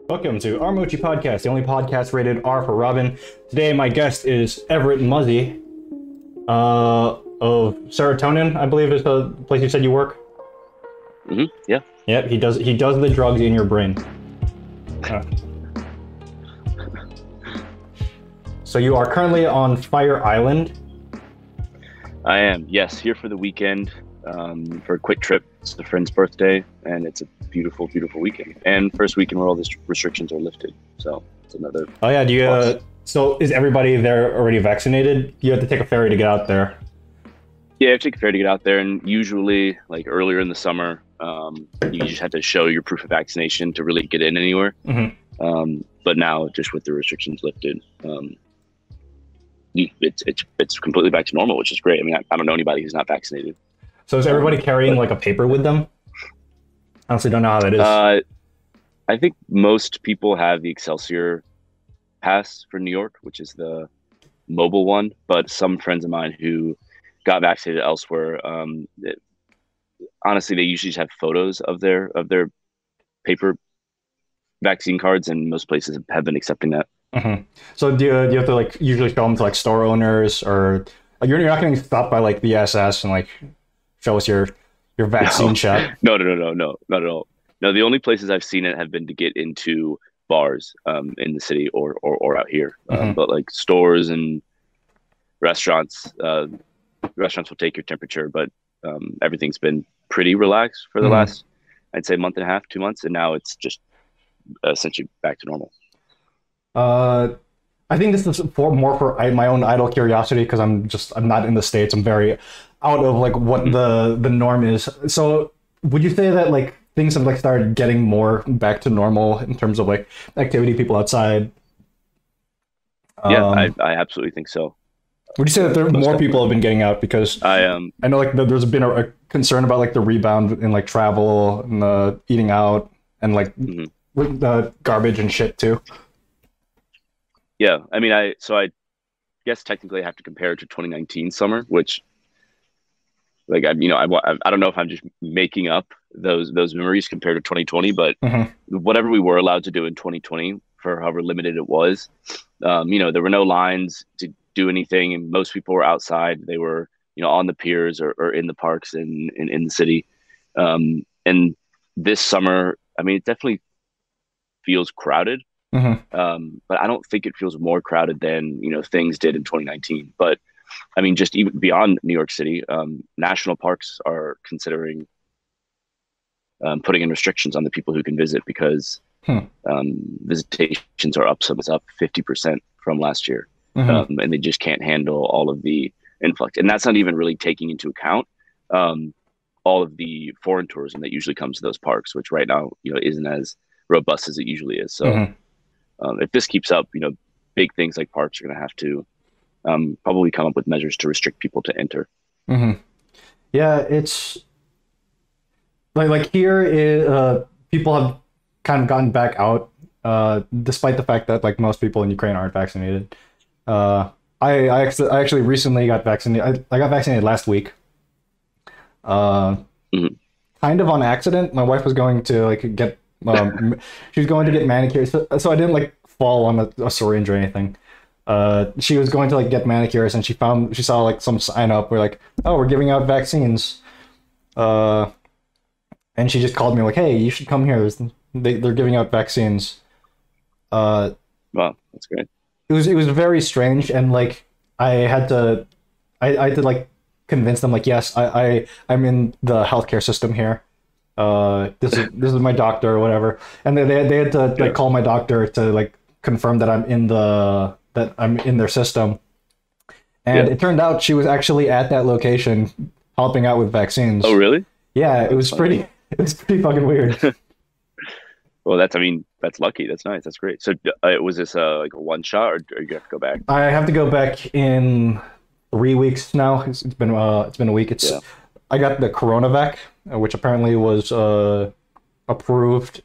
Welcome to our Mochi Podcast, the only podcast rated R for Robin. Today, my guest is Everett Muzzy, of Serotonin, I believe is the place you said you work. Yeah. Yep, he does the drugs in your brain. So you are currently on Fire Island. I am, yes, here for the weekend, for a quick trip. It's a friend's birthday, and it's a beautiful, beautiful weekend. And first weekend where all these restrictions are lifted. So it's another. Oh yeah, do you? So is everybody there already vaccinated? You have to take a ferry to get out there. Yeah, I have to take a ferry to get out there, and usually, like earlier in the summer, you just had to show your proof of vaccination to really get in anywhere. But now, just with the restrictions lifted, it's completely back to normal, which is great. I mean, I don't know anybody who's not vaccinated. So is everybody carrying like a paper with them? I honestly don't know how that is. I think most people have the Excelsior pass for New York, which is the mobile one. But some friends of mine who got vaccinated elsewhere, honestly, they usually just have photos of their paper vaccine cards, and most places have been accepting that. So do you have to like usually show them to like store owners, or you're not getting stopped by like the SS and like show us your vaccine shot? No, not at all. No, the only places I've seen it have been to get into bars in the city or out here. But like stores and restaurants will take your temperature, but everything's been pretty relaxed for the last, I'd say, month and a half, 2 months, and now it's just essentially back to normal. I think this is more for my own idle curiosity, because I'm not in the States. I'm very out of like what the norm is. So would you say that like things have like started getting more back to normal in terms of like activity, people outside? Yeah, I absolutely think so. Would you say that more people have been getting out? Because I know like there's been a concern about like the rebound in like travel and eating out and like the garbage and shit too. Yeah, I mean, I guess technically I have to compare it to 2019 summer, which, like, I don't know if I'm just making up those memories compared to 2020, but whatever we were allowed to do in 2020 for however limited it was, there were no lines to do anything, and most people were outside. They were, on the piers or in the parks in the city. And this summer, I mean, it definitely feels crowded. But I don't think it feels more crowded than things did in 2019. But I mean, just even beyond New York City, national parks are considering putting in restrictions on the people who can visit, because visitations are up 50% from last year, and they just can't handle all of the influx. And that's not even really taking into account all of the foreign tourism that usually comes to those parks, which right now isn't as robust as it usually is. So. If this keeps up, big things like parks are going to have to probably come up with measures to restrict people to enter. Yeah, it's like here, people have kind of gotten back out, despite the fact that like most people in Ukraine aren't vaccinated. I actually recently got vaccinated. I got vaccinated last week. Kind of on accident. My wife was going to like get. She was going to get manicures, so I didn't like fall on a syringe or anything. She was going to like get manicures, and she saw like some sign up where like, oh, we're giving out vaccines. And she just called me like, hey, you should come here. They're giving out vaccines. Wow, that's great. It was very strange, and like I had to like convince them like, yes, I'm in the healthcare system here. This is my doctor or whatever, and they had to like call my doctor to like confirm that I'm in their system, and it turned out she was actually at that location helping out with vaccines. Oh, really? Yeah, it was pretty fucking weird. Well, that's lucky. That's nice. That's great. So was this like a one shot, or you have to go back? I have to go back in 3 weeks now. It's been a week. I got the CoronaVac, which apparently was approved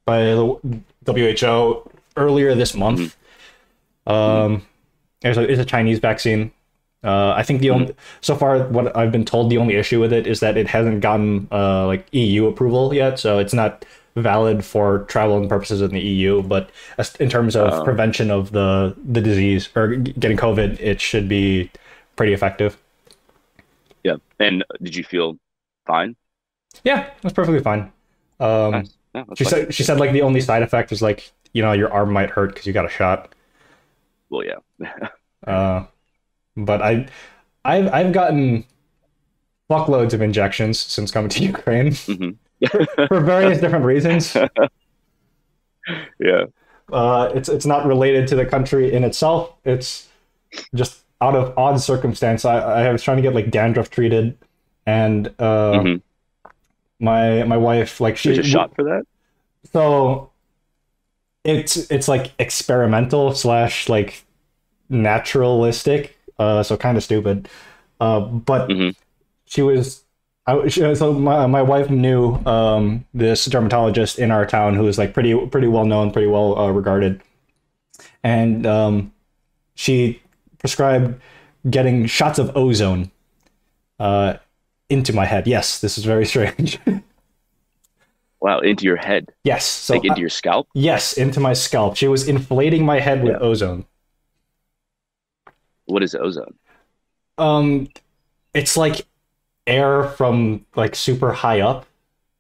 by the WHO earlier this month. It's a Chinese vaccine. I think so far what I've been told, the only issue with it is that it hasn't gotten like EU approval yet, so it's not valid for travel purposes in the EU, but in terms of Uh, prevention of the disease or getting COVID, it should be pretty effective. yeah. And did you feel fine? Yeah, that's perfectly fine. Um, Nice. Yeah, that's lucky. she said like the only side effect was like your arm might hurt because you got a shot. Well, yeah. Uh, but I've gotten fuckloads of injections since coming to Ukraine hmm for various different reasons. Yeah. It's not related to the country in itself. It's just out of odd circumstance. I was trying to get like dandruff treated, and hmm my wife like There's a she shot for that? so it's like experimental slash like naturalistic. So kind of stupid. But hmm she was so my wife knew this dermatologist in our town who was like pretty well known, pretty well regarded, and she prescribed getting shots of ozone uh, into my head. Yes, this is very strange. Wow, into your head, Yes, so like into your scalp? yes, into my scalp. She was inflating my head with Yeah. ozone. What is ozone? Um, it's like air from like super high up.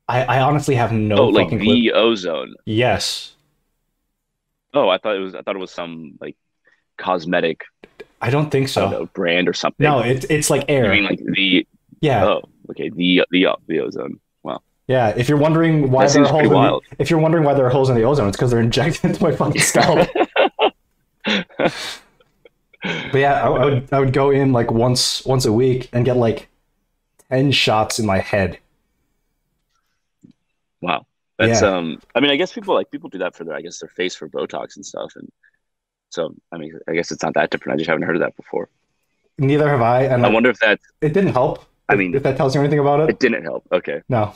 I honestly have Oh, no like fucking clue. the ozone. Yes, Oh, I thought it was some like cosmetic, I don't think I don't so. know, brand or No, something. it's like You air. mean like the Yeah, oh, okay, the ozone. Wow. yeah. If you're wondering why That there are seems pretty holes in the wild. if you're wondering why there are holes in the ozone, it's because they're injected into my fucking scalp. But yeah, I would go in like once a week and get like 10 shots in my head. Wow. That's Yeah, I mean, I guess people do that for their face for Botox and stuff. And so I mean, I guess it's not that different. I just haven't heard of that before. neither have I, and I like wonder if that it didn't help. I mean, If that tells you anything about it, it didn't help. Okay. no.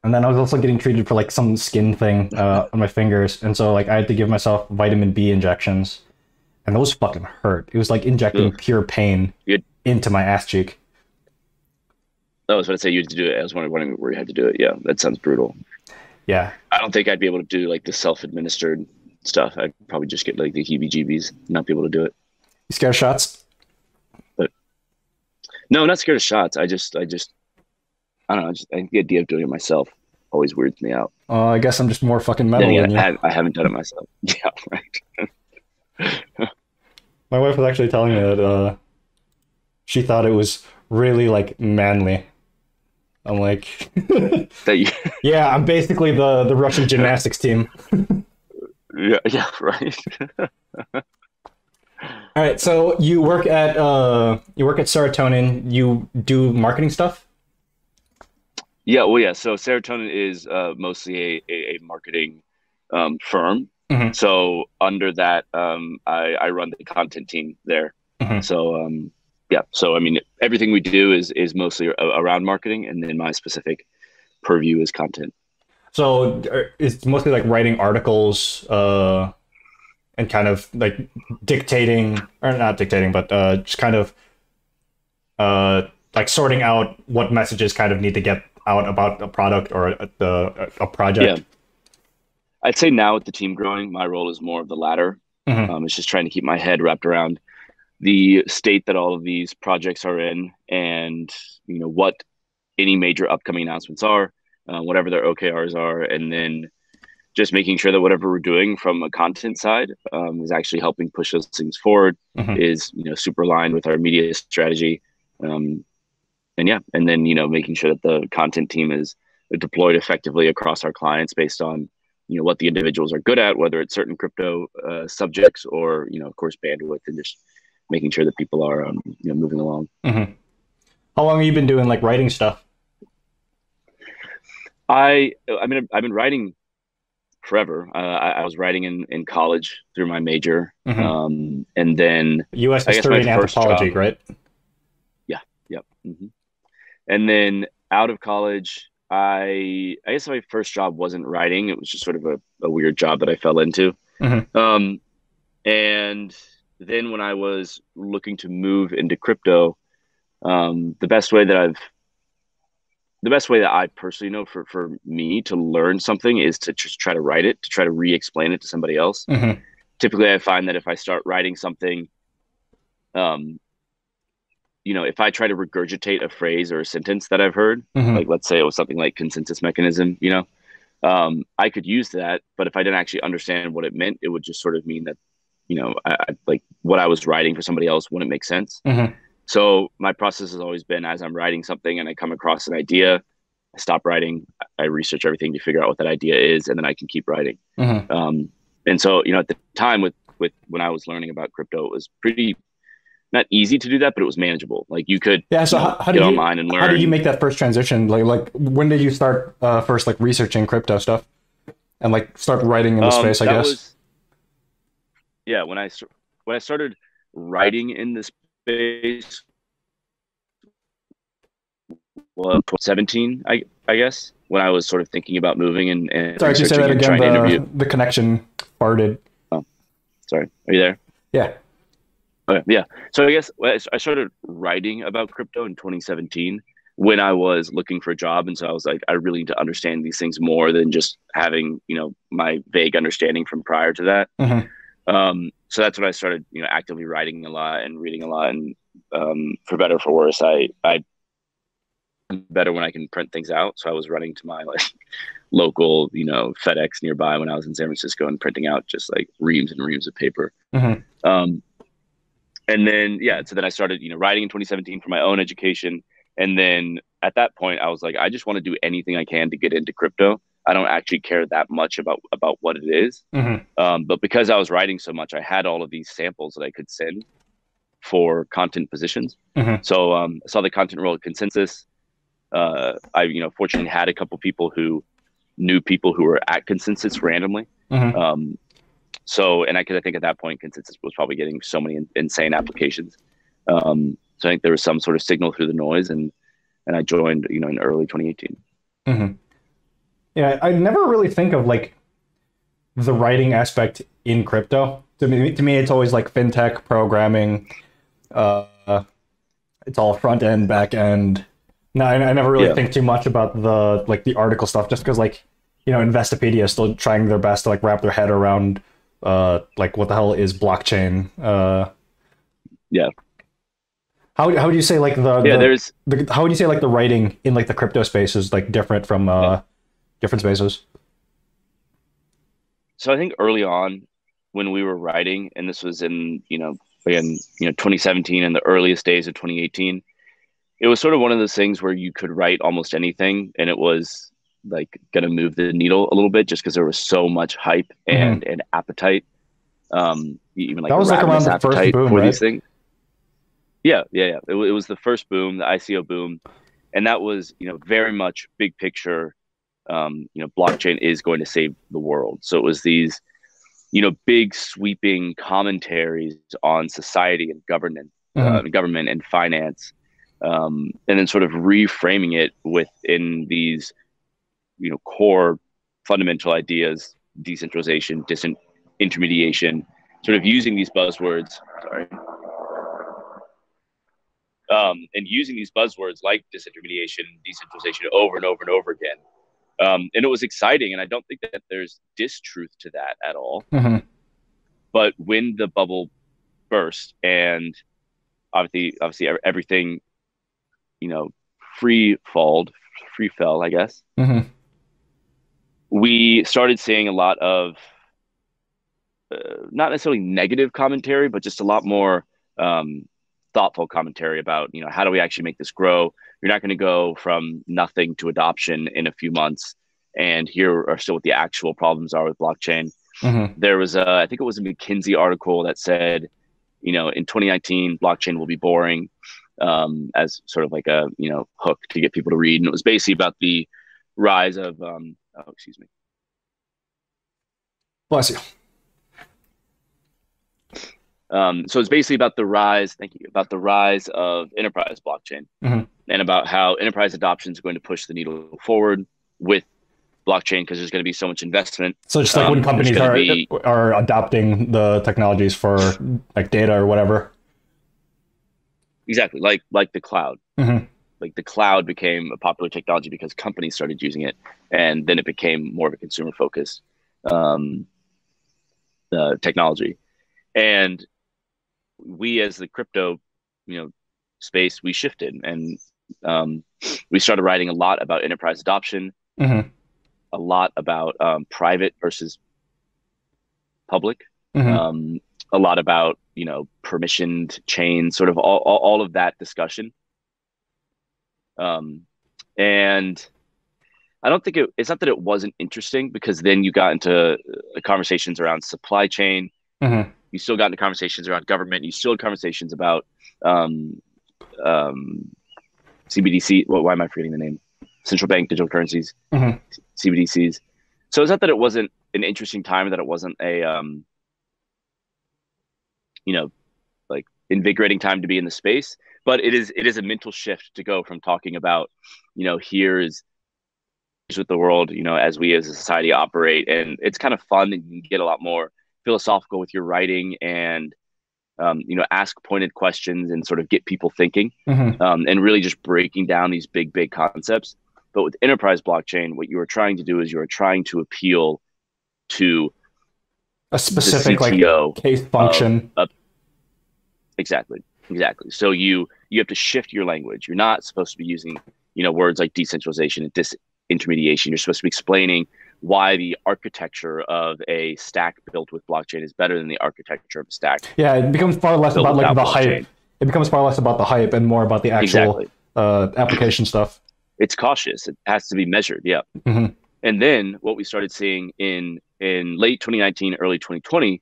And then I was also getting treated for like some skin thing on my fingers, and so like I had to give myself vitamin B injections, and those fucking hurt. It was like injecting Ugh. pure pain You into my ass cheek. I was going to say you had to do it. I was wondering where you had to do it. Yeah, that sounds brutal. Yeah, I don't think I'd be able to do like the self-administered stuff. I'd probably just get like the heebie-jeebies, not be able to do it. you scared of shots? But no, I'm not scared of shots. I don't know. I think the idea of doing it myself always weirds me out. I guess I'm just more fucking Then metal again, than you. I haven't done it myself. Yeah, right. My wife was actually telling me that she thought it was really like manly. I'm like, That you, yeah, I'm basically the Russian gymnastics team. yeah, yeah, right. All right, so you work at Serotonin. You do marketing stuff. Yeah, well, yeah. So Serotonin is mostly a marketing firm. Hmm. So under that, I run the content team there. Hmm. So yeah. So I mean, everything we do is mostly around marketing, and then my specific purview is content. So it's mostly like writing articles, and kind of like dictating, or not dictating, but just kind of like sorting out what messages kind of need to get out about a product or a Yeah, project. I'd say now with the team growing, my role is more of the latter. Hmm. It's just trying to keep my head wrapped around the state that all of these projects are in, and what any major upcoming announcements are, whatever their OKRs are, and then just making sure that whatever we're doing from a content side is actually helping push those things forward, Hmm. is super aligned with our media strategy, um, and yeah, and then making sure that the content team is deployed effectively across our clients based on what the individuals are good at, whether it's certain crypto subjects or of course bandwidth, and just making sure that people are moving along. Hmm. How long have you been doing like writing stuff? I mean I've been writing forever. I was writing in college through my major, Hmm. and then U.S. I guess my history and first anthropology, job, right? yeah, yep, and then out of college, I guess my first job wasn't writing; it was just sort of a weird job that I fell into. Hmm. Um, and then when I was looking to move into crypto, the best way that I've the best way that I personally know for me to learn something is to just try to write it, to try to re-explain it to somebody else. Mm-hmm. Typically, I find that if I start writing something, um, if I try to regurgitate a phrase or a sentence that I've heard, like Mm-hmm. let's say it was something like consensus mechanism, I could use that, but if I didn't actually understand what it meant, it would just sort of mean that, like what I was writing for somebody else wouldn't make sense. Mm-hmm. So my process has always been as I'm writing something and I come across an idea, I stop writing, I research everything to figure out what that idea is, and then I can keep writing. Mm-hmm. And so, at the time with when I was learning about crypto, it was pretty not easy to do that, but it was manageable. Like you could, Yeah. So how get did you online and how did you learn. make that first transition? Like when did you start first like researching crypto stuff and like start writing in the space? I That guess. was yeah when I started writing in this space was 17, I guess, when I was sort of thinking about moving and Sorry, can you say that researching and again? trying to interview. The connection farted. Oh, sorry, are you there? Yeah. Okay, yeah. So I guess I started writing about crypto in 2017 when I was looking for a job, and so I was like, I really need to understand these things more than just having my vague understanding from prior to that. Mm-hmm. So that's when I started actively writing a lot and reading a lot, and for better or for worse, I better when I can print things out. So I was running to my like local FedEx nearby when I was in San Francisco and printing out just like reams and reams of paper. Mm-hmm. And then so then I started writing in 2017 for my own education, and then at that point I was like, I just want to do anything I can to get into crypto. I don't actually care that much about what it is. Mm-hmm. But because I was writing so much, I had all of these samples that I could send for content positions. Mm-hmm. So I saw the content role at Consensus. I fortunately had a couple people who knew people who were at Consensus randomly. Mm-hmm. And I think at that point Consensus was probably getting so many insane applications. So I think there was some sort of signal through the noise, and I joined in early 2018. Mm-hmm. Yeah, I never really think of like the writing aspect in crypto. To me, it's always like fintech programming. It's all front end, back end. No, I never really think too much about the article stuff, just because like Investopedia is still trying their best to like wrap their head around like what the hell is blockchain. Yeah. How would you say like how would you say like the writing in like the crypto space is like different from different spaces? So I think early on when we were writing, and this was in 2017 and the earliest days of 2018, it was sort of one of those things where you could write almost anything and it was like going to move the needle a little bit just because there was so much hype and appetite. Even like that was like around the first boom, for right? these things. Yeah. It was the first boom, the ICO boom. And that was, very much big picture. Blockchain is going to save the world. So it was these, big sweeping commentaries on society and government and finance. And then sort of reframing it within these, core fundamental ideas, decentralization, disintermediation, sort of using these buzzwords. Sorry. And using these buzzwords like disintermediation, decentralization over and over and over again. And it was exciting. And I don't think that there's distruth to that at all. Mm-hmm. But when the bubble burst and obviously everything, free fell, I guess. Mm-hmm. We started seeing a lot of not necessarily negative commentary, but just a lot more thoughtful commentary about, how do we actually make this grow? You're not going to go from nothing to adoption in a few months. And here are still what the actual problems are with blockchain. Mm-hmm. There was I think it was a McKinsey article that said, in 2019, blockchain will be boring, as sort of like a, hook to get people to read. And it was basically about the rise of, excuse me. Bless you. So it's basically about the rise, about the rise of enterprise blockchain, and about how enterprise adoption is going to push the needle forward with blockchain because there's going to be so much investment. So just like when companies are adopting the technologies for like data or whatever. Exactly, like the cloud. Mm-hmm. like the cloud became a popular technology because companies started using it, and then it became more of a consumer focused um, technology. And we, as the crypto, you know, space, we shifted, and um, we started writing a lot about enterprise adoption, Mm-hmm. a lot about private versus public, Mm-hmm. um, a lot about permissioned chains, sort of all of that discussion. Um, and I don't think it's not that it wasn't interesting, because then you got into conversations around supply chain. Mm-hmm. You still got into conversations around government. You still had conversations about um, um, CBDC. Well, why am I forgetting the name? Central bank digital currencies, Mm-hmm. CBDCs. So it's not that it wasn't an interesting time, that it wasn't a you know like invigorating time to be in the space, but it is a mental shift to go from talking about here's with the world, as we as a society operate, and it's kind of fun, and you can get a lot more philosophical with your writing, and ask pointed questions and sort of get people thinking, Mm-hmm. and really just breaking down these big concepts. But with enterprise blockchain, what you are trying to do is you are trying to appeal to A the specific like CTO case of, function. of exactly. So you have to shift your language. You're not supposed to be using words like decentralization and disintermediation. You're supposed to be explaining why the architecture of a stack built with blockchain is better than the architecture of a stack Yeah, it becomes far less built about like without the hype. blockchain. It becomes far less about the hype and more about the actual Exactly. application stuff. It's cautious. It has to be measured. Yeah. Mm-hmm. And then what we started seeing in late 2019, early 2020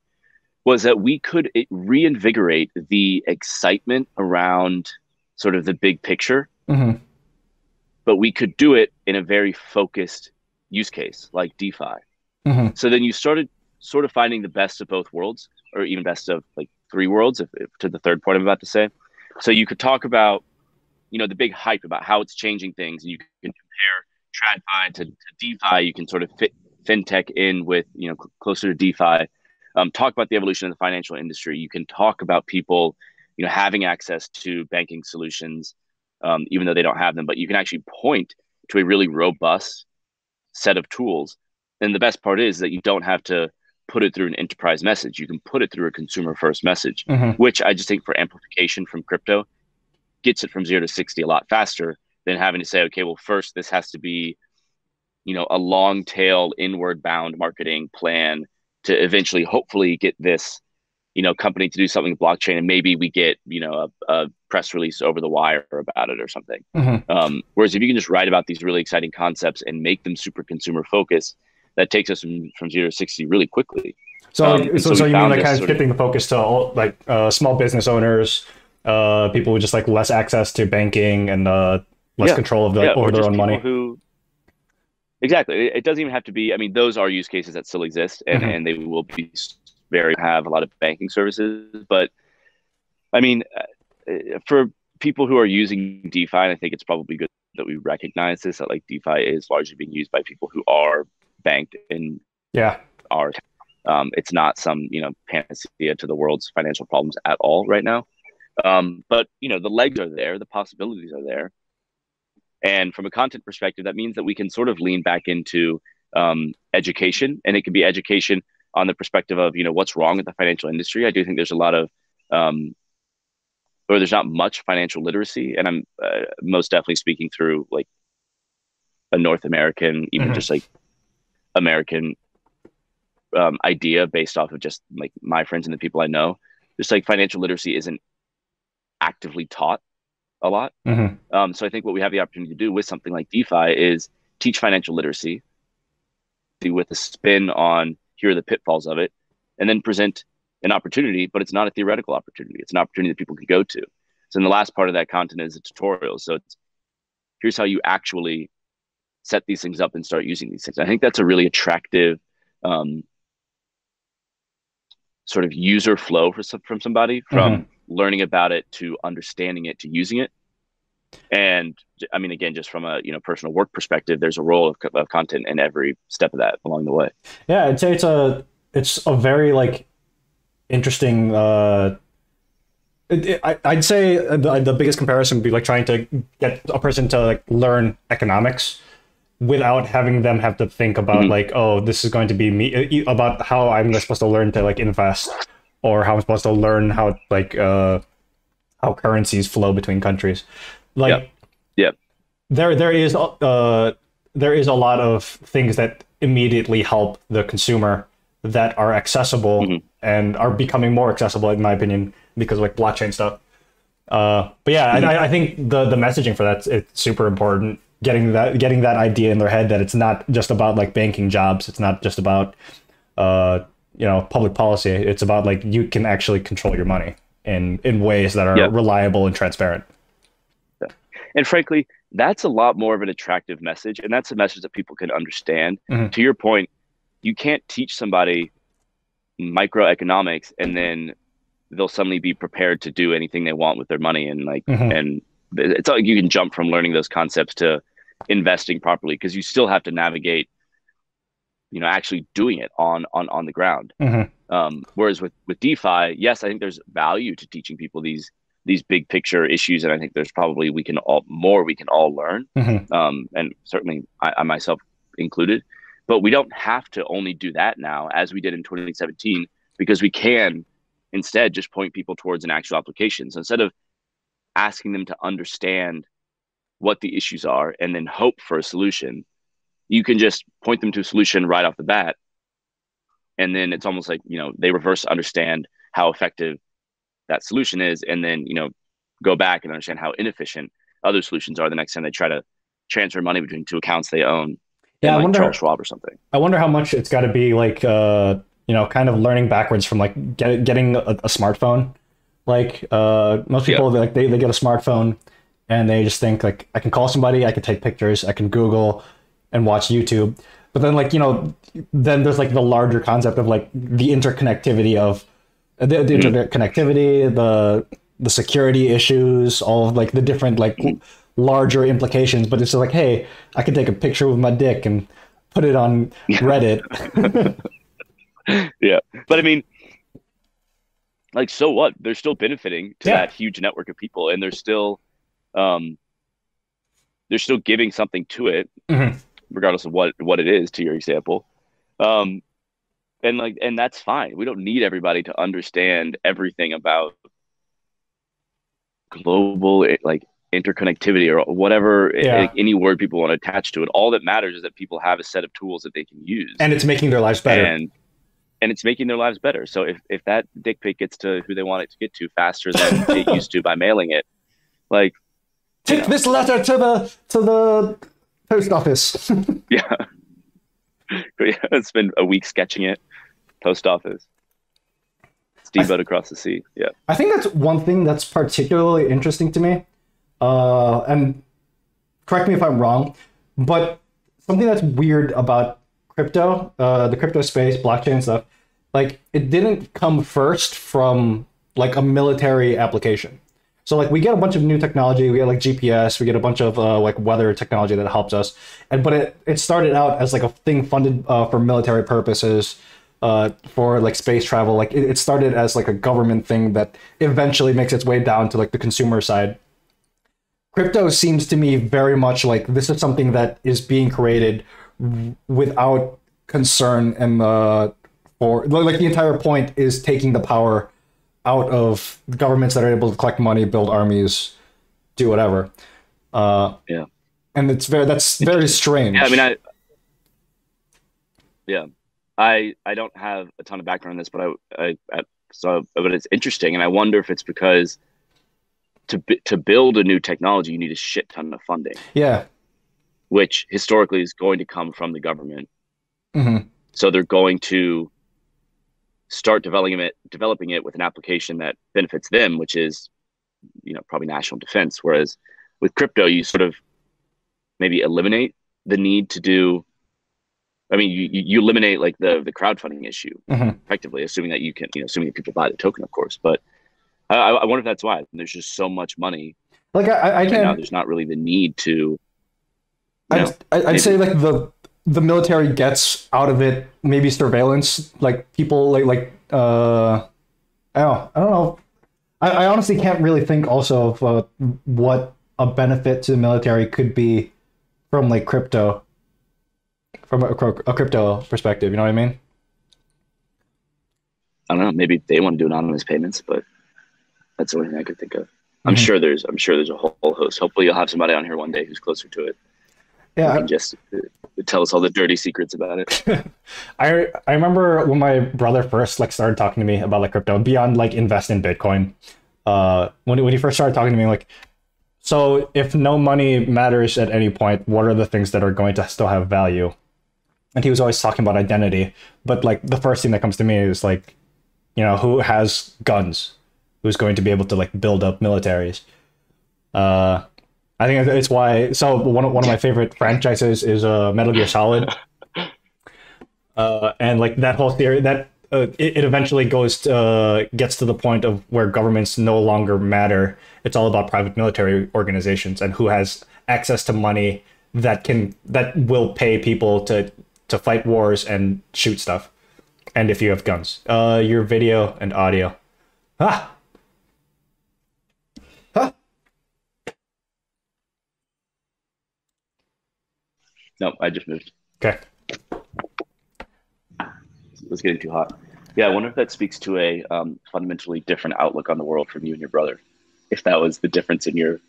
was that we could reinvigorate the excitement around sort of the big picture, Mm-hmm. but we could do it in a very focused use case like DeFi. Mm-hmm. So then you started sort of finding the best of both worlds, or even best of like three worlds, if to the third point I'm about to say. So you could talk about, the big hype about how it's changing things, and you can compare TradFi to DeFi. You can sort of fit fintech in with, closer to DeFi. Talk about the evolution of the financial industry. You can talk about people, having access to banking solutions, even though they don't have them. But you can actually point to a really robust set of tools. And the best part is that you don't have to put it through an enterprise message. You can put it through a consumer first message, Mm-hmm. which I just think for amplification from crypto gets it from 0 to 60 a lot faster than having to say, okay, well, first this has to be, a long tail inward bound marketing plan to eventually hopefully get this, company to do something with blockchain, and maybe we get, a press release over the wire about it or something. Mm-hmm. Whereas if you can just write about these really exciting concepts and make them super consumer focused, that takes us from 0 to 60 really quickly. So, And so so we you mean found like this kind of sort of shifting the focus to all, like small business owners, people with just like less access to banking and less yeah, control of yeah, over or their just own people money. who exactly. It doesn't even have to be. I mean, those are use cases that still exist, and Mm-hmm. and they will be very have a lot of banking services. But I mean, for people who are using DeFi, I think it's probably good that we recognize this, that like DeFi is largely being used by people who are banked and Yeah. are. It's not some panacea to the world's financial problems at all right now. But the legs are there, the possibilities are there, and from a content perspective, that means that we can sort of lean back into education, and it can be education on the perspective of what's wrong with the financial industry. I do think there's a lot of or there's not much financial literacy, and I'm most definitely speaking through like a North American, even Mm-hmm. just like American idea based off of just like my friends and the people I know. Just like financial literacy isn't actively taught a lot. Mm-hmm. So I think what we have the opportunity to do with something like DeFi is teach financial literacy with a spin on here are the pitfalls of it, and then present an opportunity, but it's not a theoretical opportunity. It's an opportunity that people can go to. So in the last part of that content is a tutorial. So it's here's how you actually set these things up and start using these things. I think that's a really attractive um, sort of user flow from somebody, Mm-hmm. from learning about it to understanding it to using it. And I mean, again, just from a personal work perspective, there's a role of content in every step of that along the way. Yeah, I'd say it's a very like interesting I'd say the biggest comparison would be like trying to get a person to like learn economics without having them have to think about like, oh, this is going to be me, about how I'm supposed to learn to like invest, or how I'm supposed to learn how like how currencies flow between countries. Like, Yeah. there is a lot of things that immediately help the consumer that are accessible and are becoming more accessible, in my opinion, because of like blockchain stuff. But yeah, I think the messaging for that, it's super important. Getting that idea in their head that it's not just about like banking jobs. It's not just about public policy. It's about like you can actually control your money in ways that are reliable and transparent. And frankly, that's a lot more of an attractive message, and that's a message that people can understand. To your point, you can't teach somebody microeconomics and then they'll suddenly be prepared to do anything they want with their money. And like, and it's not like you can jump from learning those concepts to investing properly, because you still have to navigate, actually doing it on the ground. Whereas with DeFi, yes, I think there's value to teaching people these big picture issues, and I think there's probably we can all learn, and certainly I myself included. But we don't have to only do that now, as we did in 2017, because we can instead just point people towards an actual application. So instead of asking them to understand what the issues are and then hope for a solution, you can just point them to a solution right off the bat. And then it's almost like, they reverse understand how effective that solution is, and then, go back and understand how inefficient other solutions are the next time they try to transfer money between two accounts they own. Yeah, like I wonder, Charles Schwab or something. I wonder how much it's got to be like, kind of learning backwards from like getting a smartphone. Like most people, they get a smartphone and they just think like, I can call somebody, I can take pictures, I can Google and watch YouTube. But then like, then there's like the larger concept of like the interconnectivity of the interconnectivity, the security issues, all of like the different like larger implications. But it's just like, hey, I can take a picture with my dick and put it on Reddit. Yeah, but I mean, like, so what? They're still benefiting to that huge network of people, and they're still giving something to it, regardless of what it is. To your example, and that's fine. We don't need everybody to understand everything about global like interconnectivity or whatever, any word people want to attach to it. All that matters is that people have a set of tools that they can use, and it's making their lives better. And it's making their lives better. So if that dick pic gets to who they want it to get to faster than it used to by mailing it, like, take this letter to the post office. Yeah, it's been a week sketching it. Post office, steamboat across the sea. Yeah, I think that's one thing that's particularly interesting to me. And correct me if I'm wrong, but something that's weird about crypto, the crypto space, blockchain stuff, like it didn't come first from like a military application. So like we get a bunch of new technology, we get like GPS, we get a bunch of like weather technology that helps us, but it started out as like a thing funded for military purposes, for like space travel. Like it started as like a government thing that eventually makes its way down to like the consumer side. Crypto seems to me very much like this is something that is being created without concern, and for like the entire point is taking the power out of governments that are able to collect money, build armies, do whatever. Yeah, and that's very strange. Yeah, I mean, I don't have a ton of background on this, but but it's interesting, and I wonder if it's because to build a new technology, you need a shit ton of funding. Yeah. Which historically is going to come from the government. So they're going to start developing it with an application that benefits them, which is, probably national defense. Whereas with crypto, you sort of maybe eliminate the need to do. I mean, you eliminate like the crowdfunding issue effectively, assuming that you can, assuming that people buy the token, of course. But I wonder if that's why there's just so much money. Like I can't. Now there's not really the need to. I'd say like the military gets out of it maybe surveillance, like people like I don't know. I honestly can't really think also of what a benefit to the military could be from like crypto, from a crypto perspective. You know what I mean? I don't know. Maybe they want to do anonymous payments, but that's the only thing I could think of. Hmm. I'm sure there's a whole host. Hopefully, you'll have somebody on here one day who's closer to it who Yeah, can just tell us all the dirty secrets about it. I remember when my brother first like started talking to me about like crypto beyond like invest in Bitcoin. When he first started talking to me, like, so if no money matters at any point, what are the things that are going to still have value? And he was always talking about identity, but like the first thing that comes to me is like, who has guns, who's going to be able to like build up militaries. I think it's why. So one of my favorite franchises is Metal Gear Solid, and like that whole theory that it eventually gets to the point of where governments no longer matter. It's all about private military organizations and who has access to money that will pay people to fight wars and shoot stuff. And if you have guns, your video and audio. Ah, huh. No, I just moved. Okay. It was getting too hot. Yeah, I wonder if that speaks to a fundamentally different outlook on the world from you and your brother. If that was the difference in your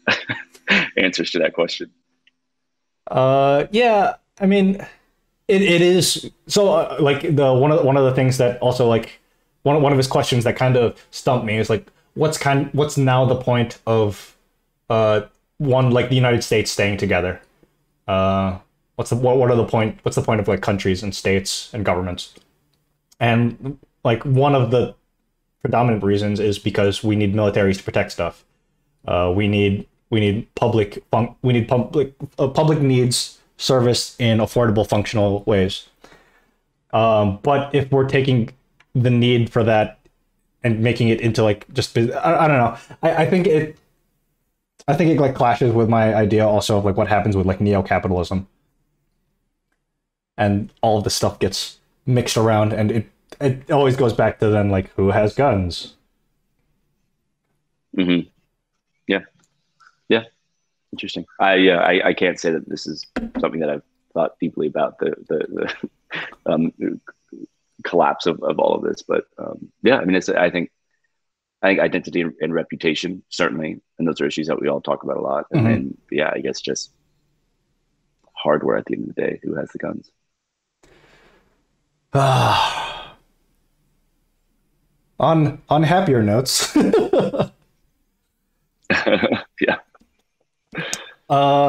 answers to that question. Yeah. I mean, it is so like the one of the things that also like one of his questions that kind of stumped me is like what's now the point of one like the United States staying together? What's the point of like countries and states and governments? And like one of the predominant reasons is because we need militaries to protect stuff. We need public needs service in affordable, functional ways. But if we're taking the need for that and making it into like just I don't know. I think it like clashes with my idea also of like what happens with like neo-capitalism, and all of the stuff gets mixed around, and it always goes back to then like who has guns. Mm-hmm. Yeah. Yeah. Interesting. I can't say that this is something that I've thought deeply about the collapse of all of this, but yeah, I mean, I think identity and reputation certainly, and those are issues that we all talk about a lot. And then yeah, I guess just hardware at the end of the day. Who has the guns? On happier notes, Yeah.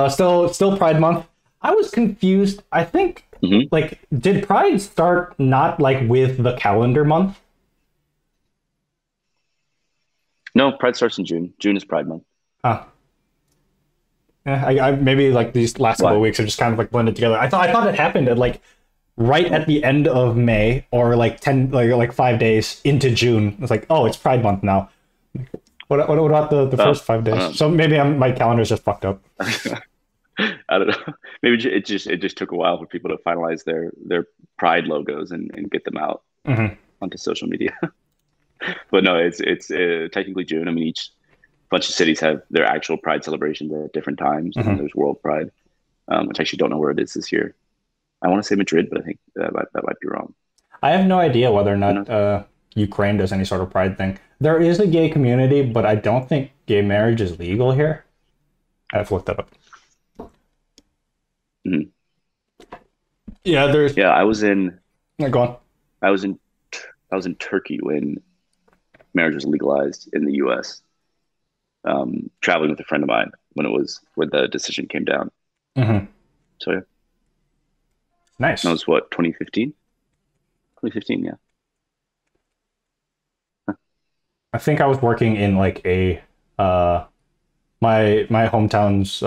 still Pride Month. I was confused. I think Mhm. like did Pride start not like with the calendar month? No, Pride starts in June. June is Pride Month. Huh. Yeah, I maybe like these last couple Why? of weeks are just kind of like blended together. I thought it happened at like right at the end of May or like 10 like 5 days into June. It's like, oh, it's Pride Month now. What about the first 5 days? So maybe my calendar's just fucked up. I don't know. Maybe it just took a while for people to finalize their Pride logos and get them out Hmm. onto social media. But no, it's technically June. I mean, each bunch of cities have their actual Pride celebrations at different times, and then Hmm. there's World Pride, which I actually don't know where it is this year. I want to say Madrid, but I think that might be wrong. I have no idea whether or Who not knows? Ukraine does any sort of Pride thing. There is a gay community, but I don't think gay marriage is legal here. I've looked that up. Mhm. Yeah, there's. Yeah, I was in Yeah, go on. I was in I was in Turkey when marriage was legalized in the U.S. Traveling with a friend of mine when the decision came down. Hmm. So yeah, that Nice. was what 2015. 2015, yeah. I think I was working in like a my hometown's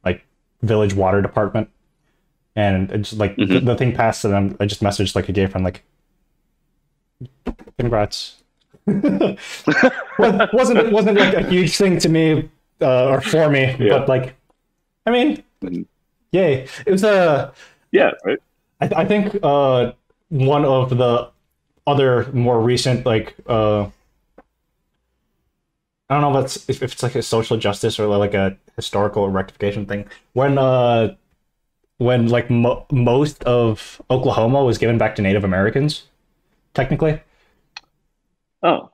like village water department, and it's like Hmm. the thing passed, and I just messaged like a gay friend like, "Congrats." Wasn't like a huge thing to me or for me, Yeah. but like, I mean, Mhm. yay! It was a. Yeah, right. I think one of the other more recent like I don't know if it's like a social justice or like a historical rectification thing. When like most of Oklahoma was given back to Native Americans, technically. Oh,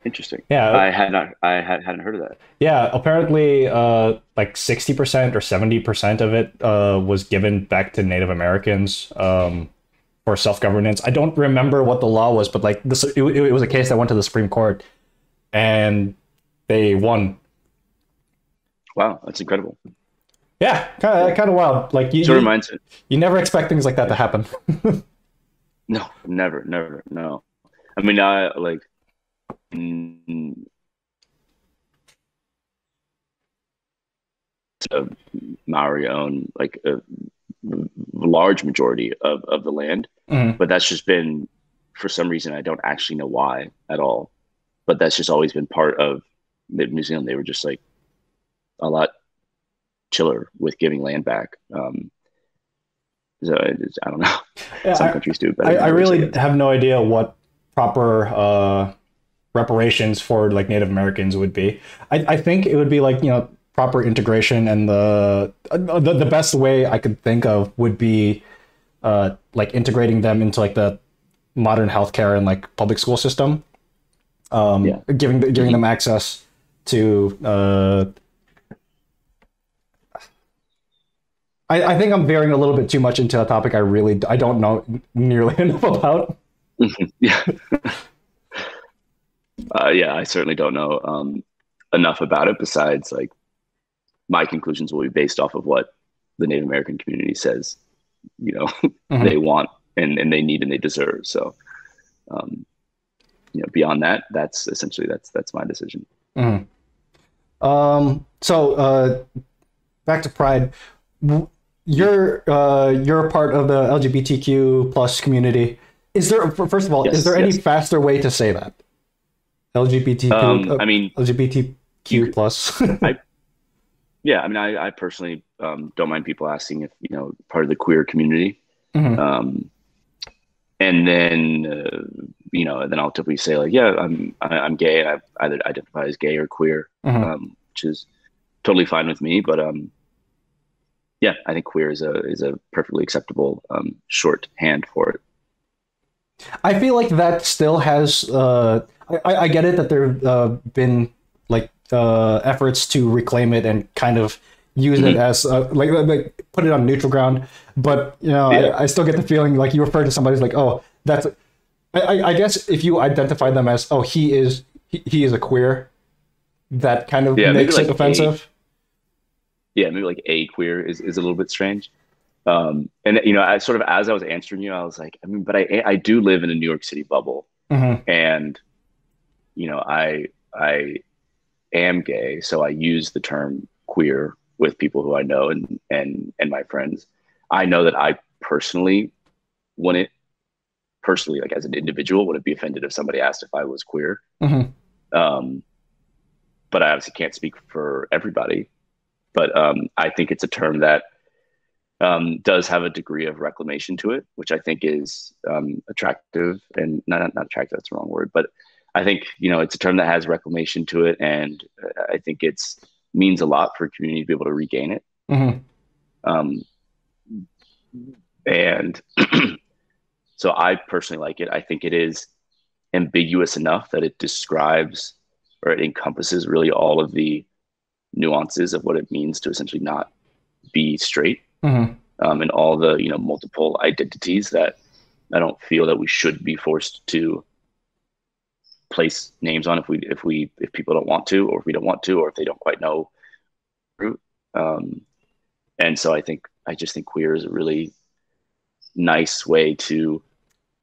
interesting. Yeah, Hadn't heard of that. yeah. Apparently, like 60% or 70% of it was given back to Native Americans for self governance. I don't remember what the law was, but like this, it was a case that went to the Supreme Court, and they won. Wow, that's incredible. Yeah, Yeah. kind of wild. Like Sort of reminds me. you never expect things like that to happen. No, never, no. I mean, I like mm, so Maori own like a large majority of the land, Mhm. but that's just been for some reason I don't actually know why at all. But that's just always been part of New Zealand. They were just like a lot chiller with giving land back. So I don't know. Some Yeah, countries do it better I than others, I really guess. have no idea what proper reparations for like Native Americans would be. I think it would be like proper integration, and the best way I could think of would be like integrating them into like the modern healthcare and like public school system, Yeah. giving Hmm. them access to I think I'm veering a little bit too much into a topic I don't know nearly enough about. Yeah. Yeah. I certainly don't know enough about it besides like my conclusions will be based off of what the Native American community says, you know, they Mhm. want and they need and they deserve. So, um, beyond that, that's essentially that's my decision. Mhm. So back to Pride. You're a part of the LGBTQ plus community. Is there first of all, is Yes. there any Yes. faster way to say that? LGBTQ I mean, you LGBTQ could, plus. I, yeah, I mean, I personally don't mind people asking if, part of the queer community. Mhm. Um, and then, then I'll typically say like, yeah, I'm gay and I either identify as gay or queer, Mhm. which is totally fine with me. But yeah, I think queer is a perfectly acceptable shorthand for it. I feel like that still has. I get it that there have been like efforts to reclaim it and kind of use it Mhm. as like put it on neutral ground, but Yeah, I still get the feeling like you refer to somebody as like, oh, that's. I guess if you identify them as, oh, he is a queer, that kind of yeah, maybe makes it like a offensive. yeah, maybe like a queer is a little bit strange. And I sort of as I was answering you, I was like, I mean, but I do live in a New York City bubble, Hmm. and I am gay, so I use the term queer with people who I know and my friends. I know that I wouldn't personally like as an individual wouldn't be offended if somebody asked if I was queer. Hmm. Um, but I obviously can't speak for everybody. But I think it's a term that does have a degree of reclamation to it, which I think is attractive and not attractive. That's the wrong word, but I think it's a term that has reclamation to it, and I think it's means a lot for a community to be able to regain it. Hmm. Um, and so I personally like it. I think it is ambiguous enough that it describes or it encompasses really all of the nuances of what it means to essentially not be straight, Hmm. and all the multiple identities that I don't feel that we should be forced to place names on if people don't want to, or if we don't want to, or if they don't quite know root. Um, and so I just think queer is a really nice way to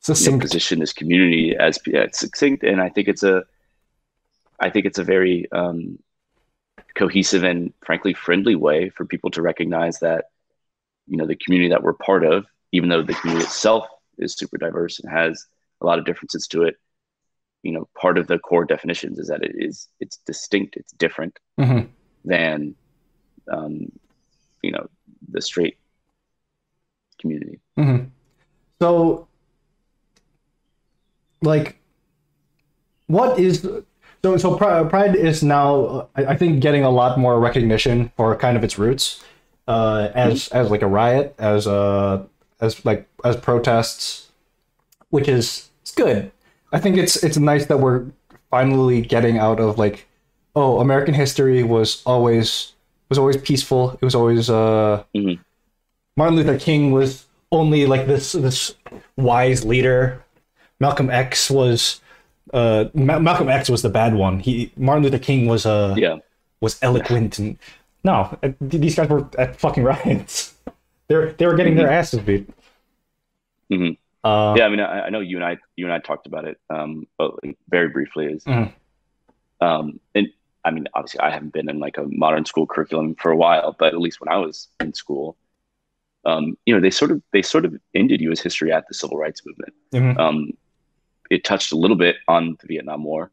Succinct. position this community as succinct, and I think it's a very cohesive and frankly friendly way for people to recognize that the community that we're part of, even though the community itself is super diverse and has a lot of differences to it, part of the core definitions is that it's distinct, it's different Hmm. than um, you know the straight community. Hmm. So like what is Pride is now, I think, getting a lot more recognition for kind of its roots, Mhm. as like a riot, as protests, which is it's good. I think it's nice that we're finally getting out of like, oh, American history was always peaceful. It was always Mhm. Martin Luther King was only like this wise leader. Malcolm X was Malcolm X was the bad one. He Martin Luther King Yeah. was eloquent and no, these guys were at fucking riots. They were getting their Hmm. asses beat. Hmm. Uh, Yeah. I mean, I know you and I talked about it, but like, very briefly is, mhm, and I mean, obviously, I haven't been in like a modern school curriculum for a while, but at least when I was in school, they sort of ended U.S. history at the Civil Rights Movement. mhm, Um, it touched a little bit on the Vietnam War,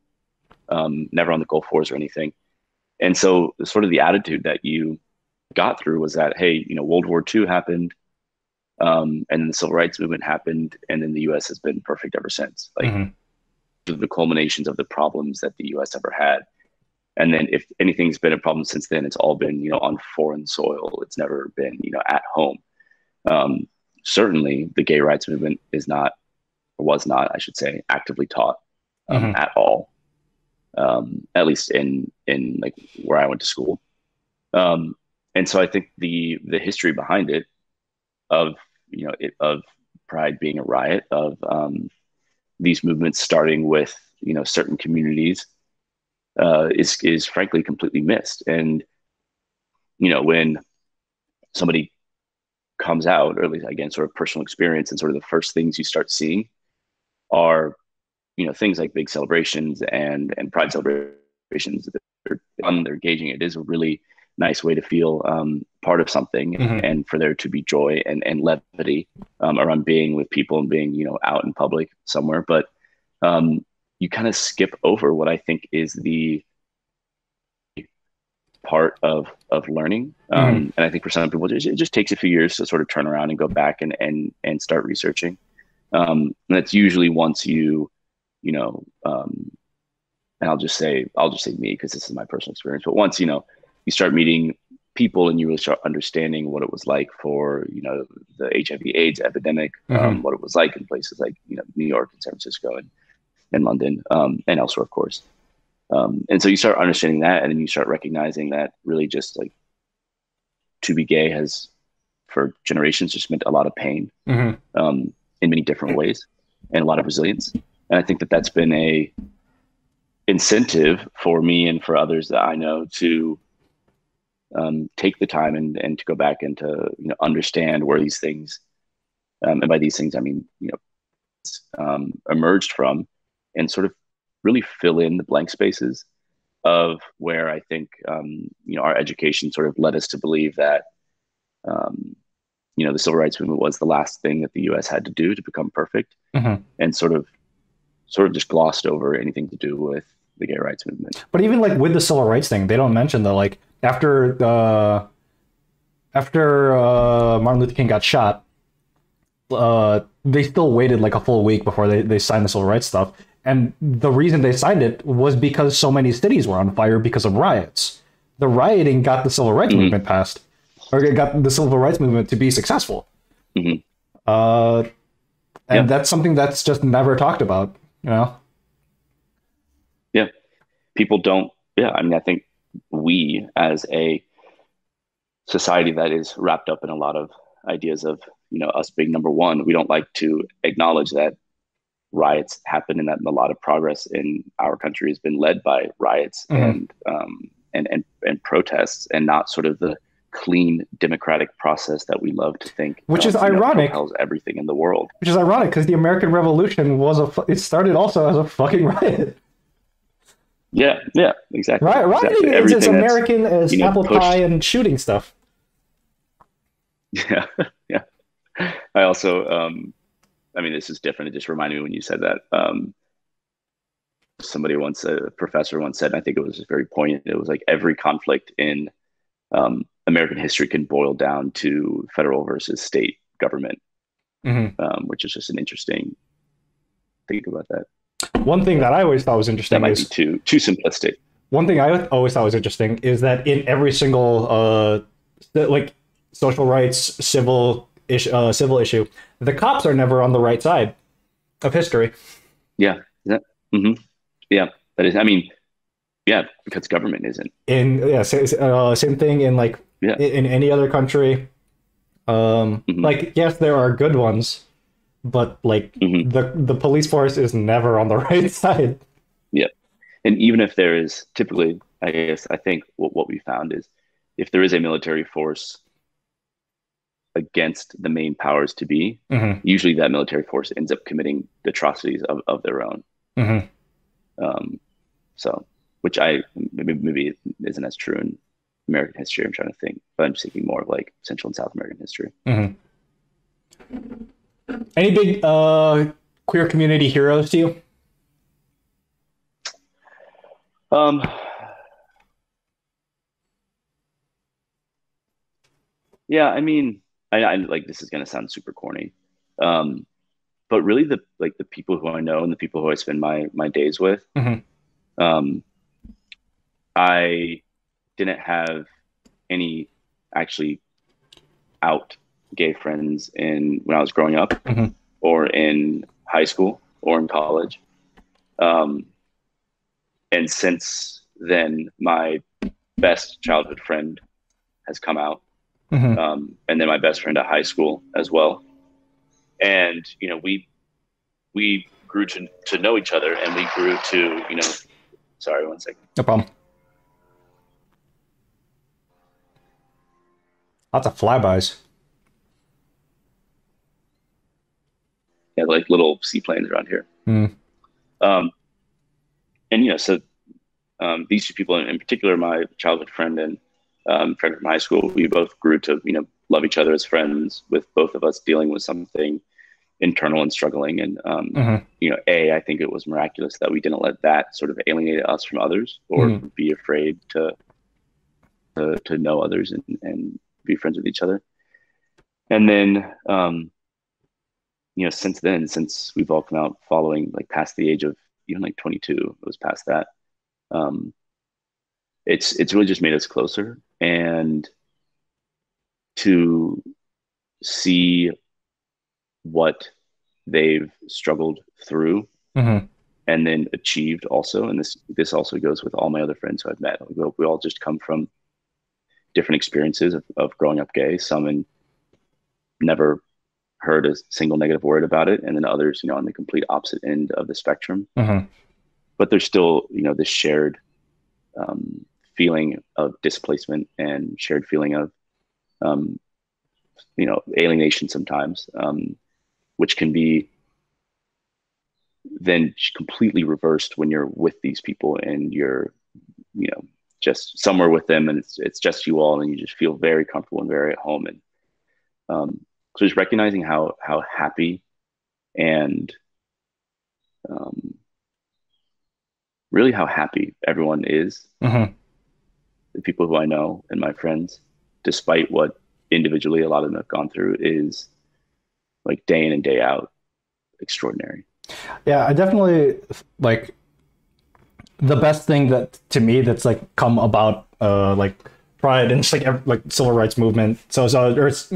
never on the Gulf Wars or anything. And so, sort of the attitude that you got through was that, hey, World War II happened, and then the Civil Rights Movement happened, and then the U.S. has been perfect ever since. Like mhm, the culminations of the problems that the U.S. ever had. And then if anything's been a problem since then, it's all been, on foreign soil. It's never been, at home. Um, Certainly, the gay rights movement is not, or was not, I should say, actively taught mhm, at all. At least in like where I went to school. Um, and so I think the history behind it of of Pride being a riot, of these movements starting with certain communities, is frankly completely missed. And when somebody comes out, or at least again, sort of personal experience, and sort of the first things you start seeing are things like big celebrations and Pride celebrations. They're fun, they're engaging. It is a really nice way to feel part of something, mhm. and for there to be joy and levity around being with people and being out in public somewhere. But um, you kind of skip over what I think is the part of learning. Mhm. And I think for some people, it just takes a few years to sort of turn around and go back and start researching. And that's usually once you know, and I'll just say me because this is my personal experience. But once you start meeting people and you really start understanding what it was like for the HIV/AIDS epidemic, Mhm. what it was like in places like New York and San Francisco and London, and elsewhere, of course. And so you start understanding that, and then you start recognizing that really just like to be gay has for generations just meant a lot of pain, Mhm. in many different ways, and a lot of resilience. And I think that that's been a incentive for me and for others that I know to take the time and to go back and to understand where these things, and by these things I mean emerged from, and sort of really fill in the blank spaces of where I think our education sort of led us to believe that um, the civil rights movement was the last thing that the U.S. had to do to become perfect, Mhm. and sort of just glossed over anything to do with the gay rights movement. But even like with the civil rights thing, they don't mention that like after Martin Luther King got shot, they still waited like a full week before they signed the civil rights stuff. And the reason they signed it was because so many cities were on fire because of riots. The rioting got the civil rights Mm-hmm. movement passed, or it got the civil rights movement to be successful. Mm-hmm. Uh, Yeah, and that's something that's just never talked about, you know? yeah. People don't. Yeah, I mean, I think we as a society that is wrapped up in a lot of ideas of us being number one, we don't like to acknowledge that riots happen and that a lot of progress in our country has been led by riots Mm-hmm. and protests, and not sort of the clean democratic process that we love to think Which is ironic. propels everything in the world. Which is ironic because the American Revolution it started also as a fucking riot. Yeah, yeah, exactly, Rioting exactly. is as Everything that's American as apple pie pushed. and shooting stuff. Yeah, yeah. I also, I mean, this is different. It just reminded me when you said that. Somebody once, a professor once said, and I think it was very poignant. It was like every conflict in American history can boil down to federal versus state government, Mm-hmm. which is just an interesting think about that. One thing that I always thought was That interesting might be is too simplistic. one thing I always thought was interesting is that in every single like social rights civil issue, the cops are never on the right side of history. Yeah. Yeah. hmm Yeah. That is, I mean, yeah, because government isn't. In yeah, same thing in like Yeah. in any other country. hmm Like yes, there are good ones, but like hmm the police force is never on the right side. Yeah. And even if there is typically, I guess, I think what we found is if there is a military force against the main powers to be, Hmm. usually that military force ends up committing atrocities of their own. Hmm. Um, so, which I maybe isn't as true in American history. I'm trying to think, but I'm just thinking more of like Central and South American history. Hmm. Any big queer community heroes to you? Um, yeah, I mean, I like this is gonna sound super corny, um, but really the people who I know and the people who I spend my days with, Hmm. um, I didn't have any actually out gay friends in when I was growing up Hmm. or in high school or in college. Um, and since then, my best childhood friend has come out, Hmm. and then my best friend at high school as well. And we grew to know each other, and we grew to sorry, one second. No problem. Lots of flybys. Yeah, like little seaplanes around here. Mm. Um, and so these two people in particular, my childhood friend and friend from high school, we both grew to love each other as friends. With both of us dealing with something internal and struggling, and Hmm. I think it was miraculous that we didn't let that sort of alienate us from others or Hmm. be afraid to know others and be friends with each other. And then since then, since we've all come out following like past the age of even like 22, it was past that. Um, it's really just made us closer, and to see what they've struggled through Hmm. and then achieved also. And this also goes with all my other friends who I've met. We all just come from different experiences of growing up gay. Some in never heard a single negative word about it, and then others on the complete opposite end of the spectrum. Hmm. But there's still this shared um, feeling of displacement and shared feeling of um, alienation sometimes, which can be then completely reversed when you're with these people and you're you know just somewhere with them, and it's just you all, and you just feel very comfortable and very at home. And so just recognizing how happy and um, really how happy everyone is, Hmm. the people who I know and my friends, despite what individually a lot of them have gone through, is like day in and day out extraordinary. Yeah, I definitely like the best thing that to me that's like come about like pride and just like like civil rights movement. So or it's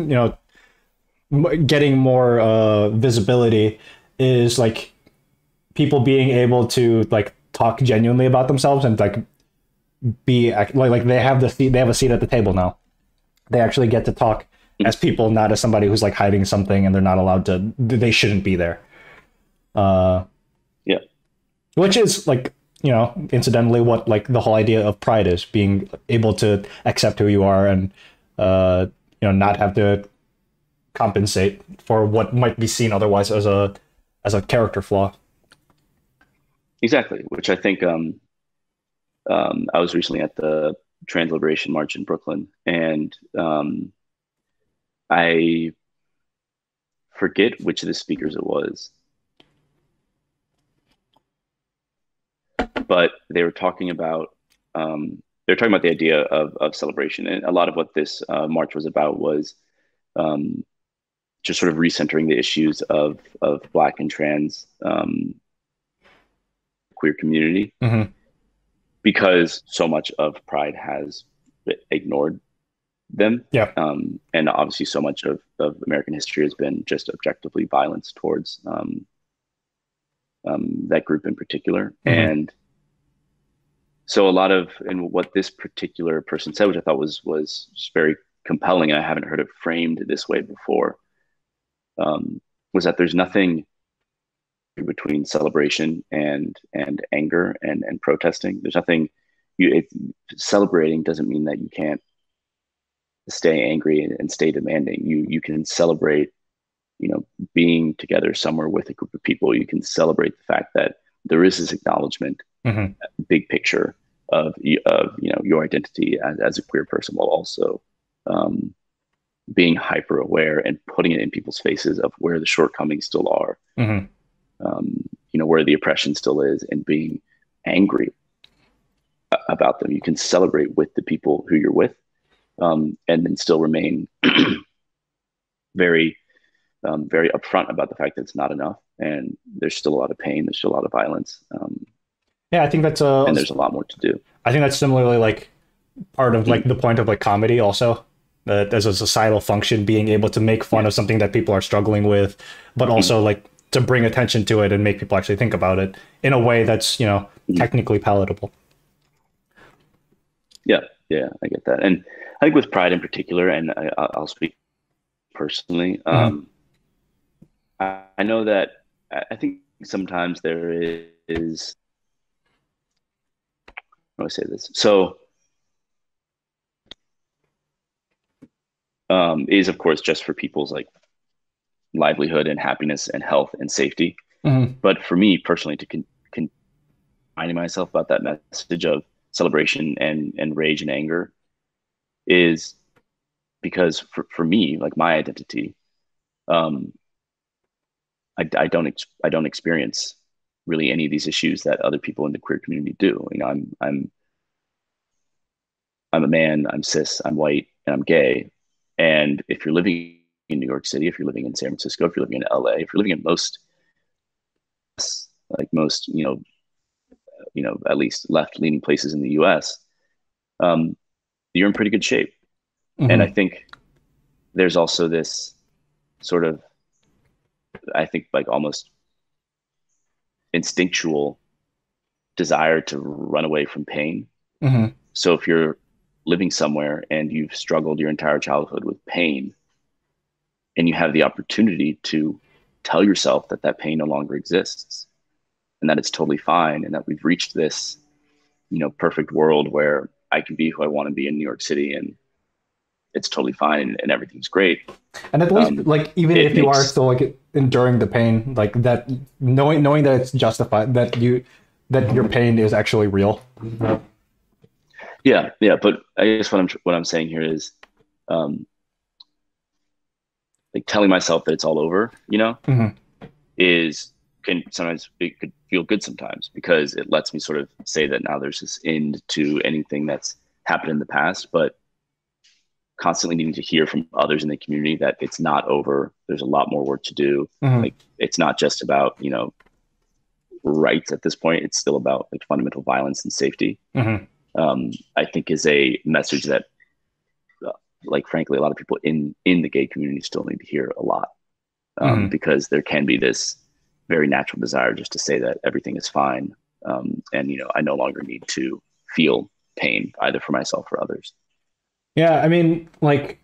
getting more visibility is like people being able to like talk genuinely about themselves and like be like they have the seat, they have a seat at the table now. They actually get to talk as people, not as somebody who's like hiding something and they're not allowed to. They shouldn't be there. Uh, Yeah, which is like incidentally what like the whole idea of pride is, being able to accept who you are and uh not have to compensate for what might be seen otherwise as a character flaw. exactly. Which I think I was recently at the Trans Liberation March in Brooklyn, and I forget which of the speakers it was, but they were talking about the idea of celebration, and a lot of what this march was about was um, just sort of recentering the issues of Black and trans queer community Hmm. because so much of Pride has ignored them. Yeah. And obviously, so much of American history has been just objectively violence towards that group in particular. Hmm. And so a lot of, and what this particular person said, which I thought was just very compelling, and I haven't heard it framed this way before, was that there's nothing between celebration and anger and protesting. There's nothing celebrating doesn't mean that you can't stay angry and stay demanding. You can celebrate, you know, being together somewhere with a group of people. You can celebrate the fact that there is this acknowledgement, Hmm. big picture of you know, your identity as a queer person, while also um, being hyper aware and putting it in people's faces of where the shortcomings still are, Hmm. you know, where the oppression still is, and being angry about them. You can celebrate with the people who you're with, and then still remain very, very upfront about the fact that it's not enough, and there's still a lot of pain, there's still a lot of violence, Yeah, I think that's and there's a lot more to do. I think that's similarly like part of like Mhm. the point of like comedy also. That as a societal function, being able to make fun Yeah. of something that people are struggling with, but Mhm. also like to bring attention to it and make people actually think about it in a way that's, Mhm. technically palatable. Yeah, yeah, I get that. And I think with Pride in particular, and I'll speak personally, Hmm. I know that I think sometimes there is, how do I say this? So, is of course just for people's like livelihood and happiness and health and safety. Hmm. But for me personally, to reminding myself about that message of celebration and rage and anger is because for me, like my identity, um, I don't experience really any of these issues that other people in the queer community do. You know, I'm a man, I'm cis, I'm white, and I'm gay. And if you're living in New York City, if you're living in San Francisco, if you're living in LA, if you're living in most, you know, at least left leaning places in the US, um, you're in pretty good shape. And I Hmm. think there's also this sort of, I think like almost instinctual desire to run away from pain. Hmm. So if you're living somewhere and you've struggled your entire childhood with pain, and you have the opportunity to tell yourself that that pain no longer exists, and that it's totally fine, and that we've reached this, you know, perfect world where I can be who I want to be in New York City, and it's totally fine, and everything's great. And at least like even It if you are makes, still like enduring the pain, like that, knowing that it's justified, that your pain is actually real. yeah, yeah. But I guess what I'm saying here is, um, like telling myself that it's all over, you know, Hmm. is can sometimes it could feel good sometimes because it lets me sort of say that now there's this end to anything that's happened in the past, but constantly needing to hear from others in the community that it's not over. There's a lot more work to do. Hmm. Like it's not just about, you know, rights at this point. It's still about like fundamental violence and safety. Hmm. I think is a message that, uh, like frankly, a lot of people in the gay community still need to hear a lot, Hmm. because there can be this very natural desire just to say that everything is fine, and you know, I no longer need to feel pain either for myself or others. Yeah, I mean, like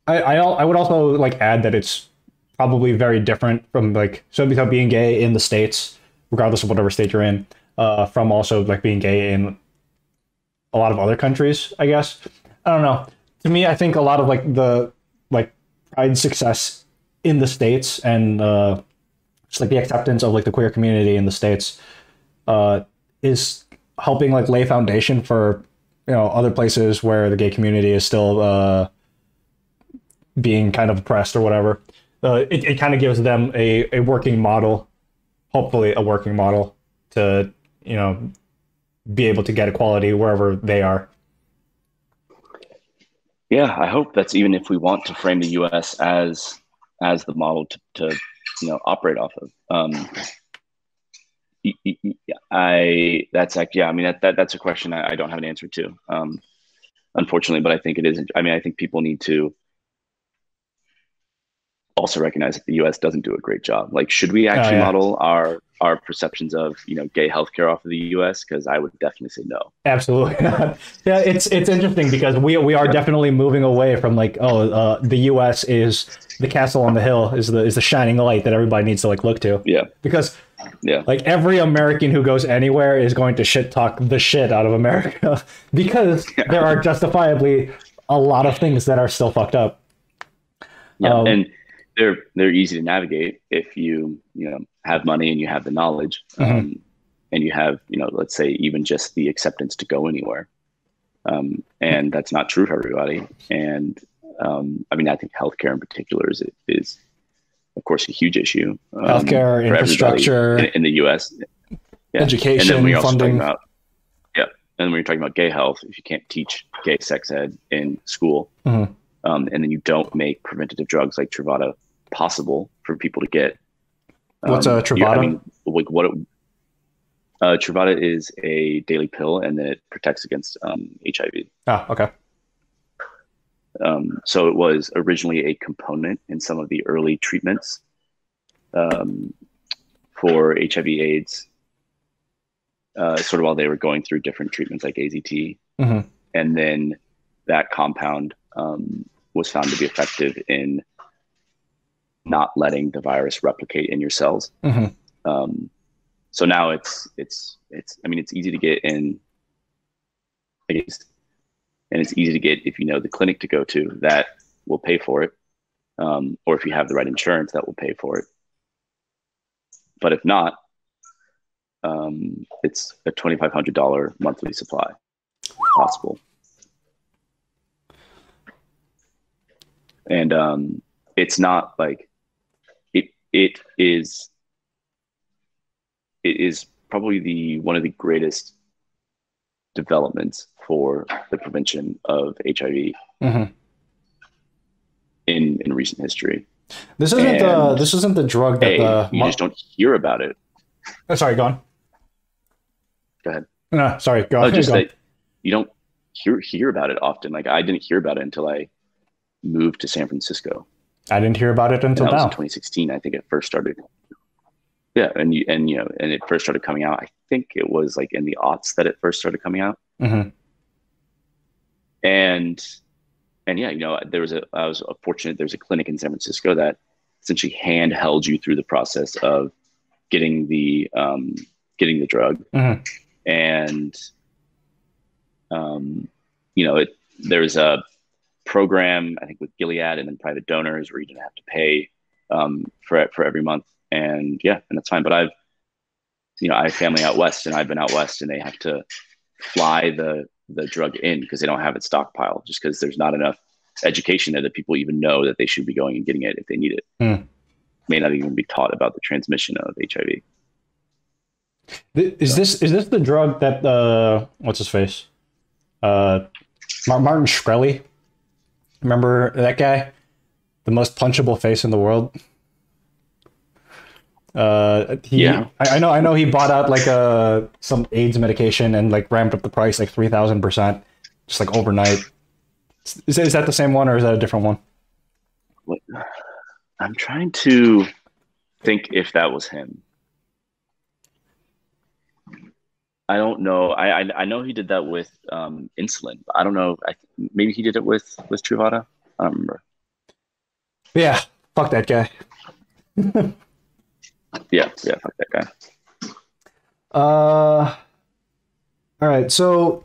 I would also like add that it's probably very different from like so because being gay in the states, regardless of whatever state you're in, from also like being gay in a lot of other countries. I guess I don't know. To me, I think a lot of like the like pride success in the states and just like the acceptance of like the queer community in the states uh, is helping like lay foundation for other places where the gay community is still being kind of oppressed or whatever. It kind of gives them a working model, hopefully a working model to you know be able to get equality wherever they are. Yeah, I hope that's, even if we want to frame the U.S. as the model to you know, operate off of. That's like, yeah, I mean, that's a question I don't have an answer to, unfortunately, but I think it is. I mean, I think people need to also recognize that the US doesn't do a great job. Like, should we Oh actually yeah, model our perceptions of, gay healthcare off of the US? Because I would definitely say no. absolutely not. Yeah, it's interesting because we are Yeah. definitely moving away from like, the U.S. is the castle on the hill, is the shining light that everybody needs to like look to, Yeah. because Yeah. like every American who goes anywhere is going to shit talk the shit out of America because there are justifiably a lot of things that are still fucked up. Yeah. Um, And they're easy to navigate if you have money and you have the knowledge, mhm. and you have, let's say even just the acceptance to go anywhere. And that's not true for everybody. And I mean, I think healthcare in particular is of course a huge issue, Healthcare, for everybody infrastructure, in the U.S. Yeah, and then education, we're also talking funding. about yeah, and then when you're talking about gay health, if you can't teach gay sex ed in school, Mhm. and then you don't make preventative drugs like Truvada possible for people to get, What's a I Truvada? mean, like Truvada is a daily pill, and then it protects against HIV. Ah, okay. So it was originally a component in some of the early treatments, um, for HIV/AIDS, sort of while they were going through different treatments like AZT. Hmm. And then that compound, was found to be effective in not letting the virus replicate in your cells. Hmm. Um, so now I mean, it's easy to get in, I guess, and it's easy to get if you know the clinic to go to that will pay for it, or if you have the right insurance that will pay for it. But if not, it's a $2,500 monthly supply possible. And it's not like it is probably the one of the greatest developments for the prevention of HIV Hmm. in recent history. This isn't And this isn't the drug that A, you just don't hear about it. sorry, go on. Go ahead. No, sorry, go Oh, on. just Go on. that you don't hear about it often. Like, I didn't hear about it until I moved to San Francisco, I didn't hear about it and until that was in now. 2016. I think it first started. Yeah, and it first started coming out. I think it was like in the aughts that it first started coming out. Hmm. And yeah, I was fortunate. There's a clinic in San Francisco that essentially handheld you through the process of getting the drug. Hmm. And there's a program, I think, with Gilead and then private donors where you didn't have to pay, for every month. And yeah, and that's fine. But I have family out west, and I've been out west, and they have to fly the drug in because they don't have it stockpiled, just because there's not enough education there that people even know that they should be going and getting it if they need it. Hmm. May not even be taught about the transmission of HIV. Is So this the drug that what's his face? Uh, Martin Shkreli. Remember that guy? The most punchable face in the world. yeah, I know he bought out like some AIDS medication and like ramped up the price like 3,000%, just like overnight. Is that the same one or is that a different one? I'm trying to think if that was him. I don't know. I know he did that with insulin, but I don't know. Maybe he did it with Truvada. I don't remember. Yeah, fuck that guy. Yeah, fuck that guy. All right. So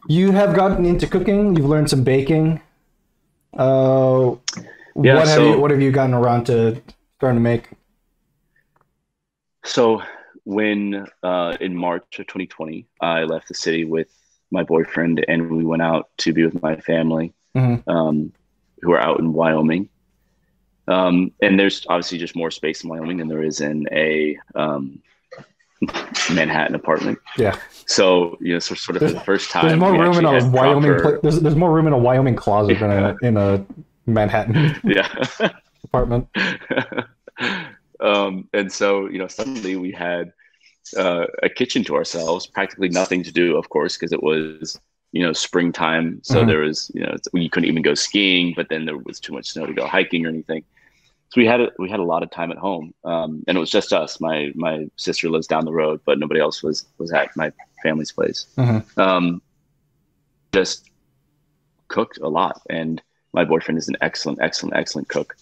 you have gotten into cooking. You've learned some baking. Uh, Yeah. what have you gotten around to starting to make? So when in March of 2020, I left the city with my boyfriend, and we went out to be with my family, Hmm. who are out in Wyoming. And there's obviously just more space in Wyoming than there is in a Manhattan apartment. Yeah. So, so sort of for the first time, There's more we room in actually a had Wyoming. proper. There's more room in a Wyoming closet than Yeah. in a Manhattan Yeah. apartment. And so, suddenly we had a kitchen to ourselves, practically nothing to do, of course, because it was, springtime. So Hmm. there was, you couldn't even go skiing, but then there was too much snow to go hiking or anything. So we had a lot of time at home, and it was just us. My sister lives down the road, but nobody else was at my family's place. Hmm. Um, just cooked a lot, and my boyfriend is an excellent cook.